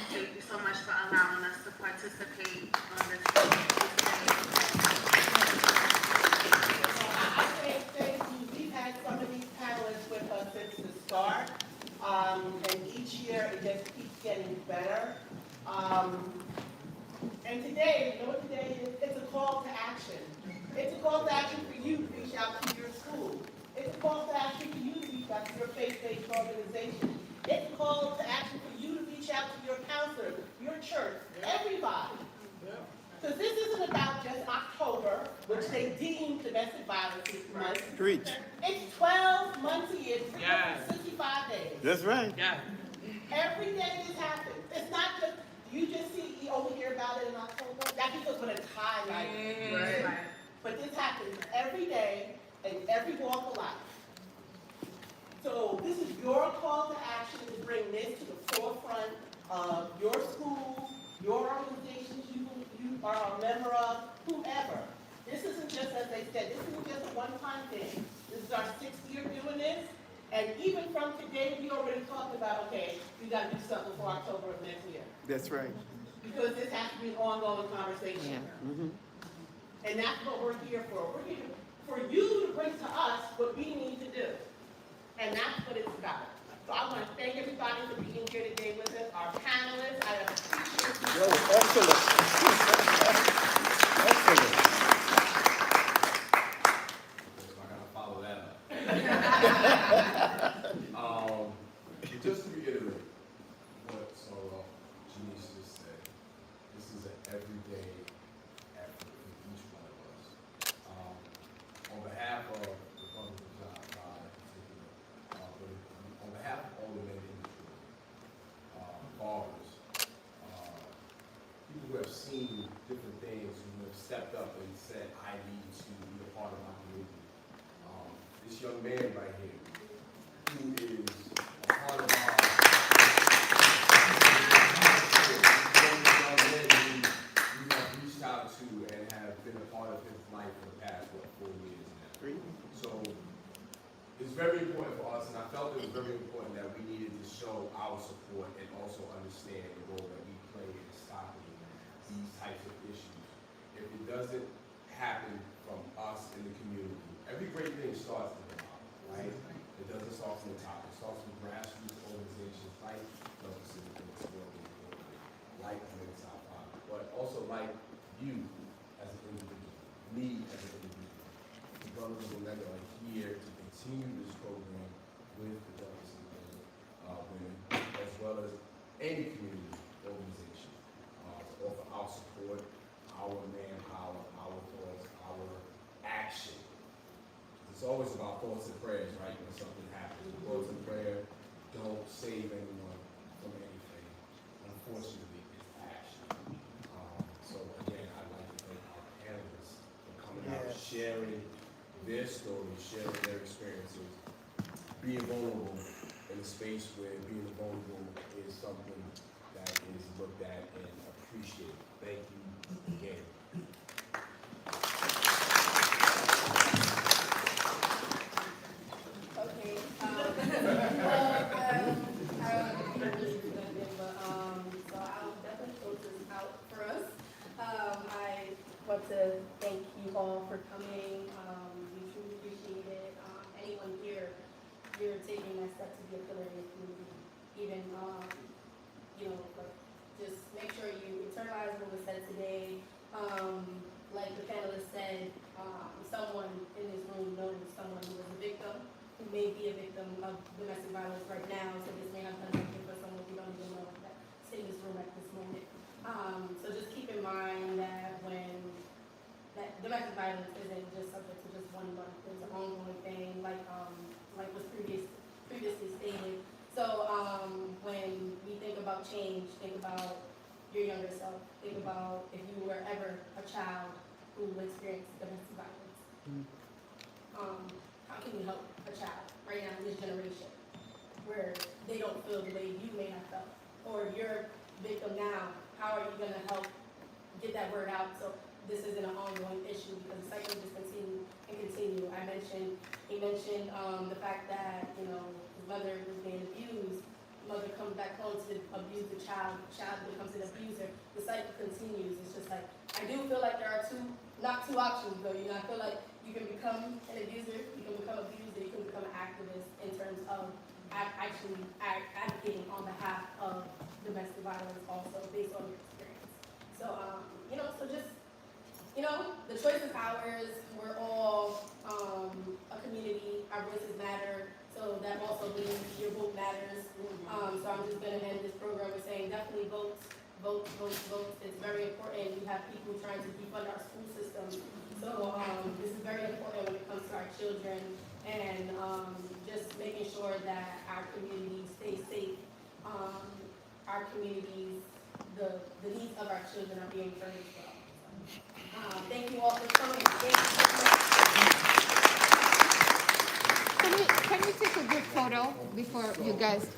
Thank you so much for allowing us to participate on this Thank you. We've had some of these panelists with us since the start, and each year it just keeps getting better. And today, you know what today is? It's a call to action. It's a call to action for you to reach out to your school. It's a call to action for you to reach out to your faith-based organization. It's a call to action for you to reach out to your counselor, your church, everybody. Because this isn't about just October, which they deem domestic violence month. Preach. It's 12 months a year, 365 days. That's right. Every day this happens. It's not just, you just see, you only hear about it in October. That's because when it's highlighted. Right. But this happens every day in every walk of life. So this is your call to action to bring this to the forefront of your schools, your organizations you are a member of, whoever. This isn't just, as they said, this isn't just a one-time thing. This is our 6th year doing this. And even from today, we already talked about, okay, we got to do something for October of next year. That's right. Because this has to be an ongoing conversation. And that's what we're here for. We're here for you to bring to us what we need to do. And that's what it's about. So I want to thank everybody for being here today with us, our panelists. I appreciate you. Excellent. Excellent. I gotta follow that up. Just to reiterate what Janice just said, this is an everyday effort for each one of us. On behalf of the Republic of John God in particular, but on behalf of all the men in this room, fathers, people who have seen different things, who have stepped up and said, I need to be a part of my community. This young man right here, who is a part of our young men who we have reached out to and have been a part of his life for the past, 4 years now. So it's very important for us, and I felt it was very important that we needed to show our support and also understand the role that we play in stopping these types of issues. If it doesn't happen from us in the community, every great thing starts at the bottom, right? It doesn't start from the top. It starts from grassroots organizations like like Women's Top 5, but also like brothers of Omega are here to continue this program with the Douglas and Glenn women, as well as any community organization, to offer our support, our manpower, our thoughts, our action. It's always about thoughts and prayers, right, when something happens. Thoughts and prayer don't save anyone from anything. Unfortunately, it's action. So again, I'd like to thank our panelists for coming out, sharing their stories, sharing their experiences, being vulnerable in a space where being vulnerable is something that is looked at and appreciated. Thank you again. Okay, so I'll definitely close this out for us. I want to thank you all for coming, we truly appreciate it. Anyone here, you're taking that step to be a pillar in the community, even, like, just make sure you internalize what was said today. Like the panelist said, someone in this room knows someone who was a victim, who may be a victim of domestic violence right now, so this may have done something for someone we don't even know that's in this room at this moment. So just keep in mind that that domestic violence isn't just subject to just 1 month, it's an ongoing thing, like was previously stated. So when we think about change, think about your younger self, think about if you were ever a child who experienced domestic violence. How can you help a child right now in this generation where they don't feel the way you may have felt? Or you're a victim now, how are you going to help get that word out so this isn't an ongoing issue, because the cycle just continue and continue. He mentioned the fact that, his mother was being abused, mother comes back home to abuse the child becomes an abuser, the cycle continues. It's just like, I do feel like there are not two options though, I feel like you can become an abuser, you can become abused, or you can become an activist in terms of actually advocating on behalf of domestic violence also based on your experience. So, so just, the choice is ours. We're all a community. Our voices matter. So that also means your vote matters. So I'm just going to end this program with saying definitely vote. It's very important. We have people trying to defund our school systems. So this is very important when it comes to our children and just making sure that our communities stay safe. Our communities, the needs of our children are being heard as well. Thank you all for coming. Can we take a group photo before you guys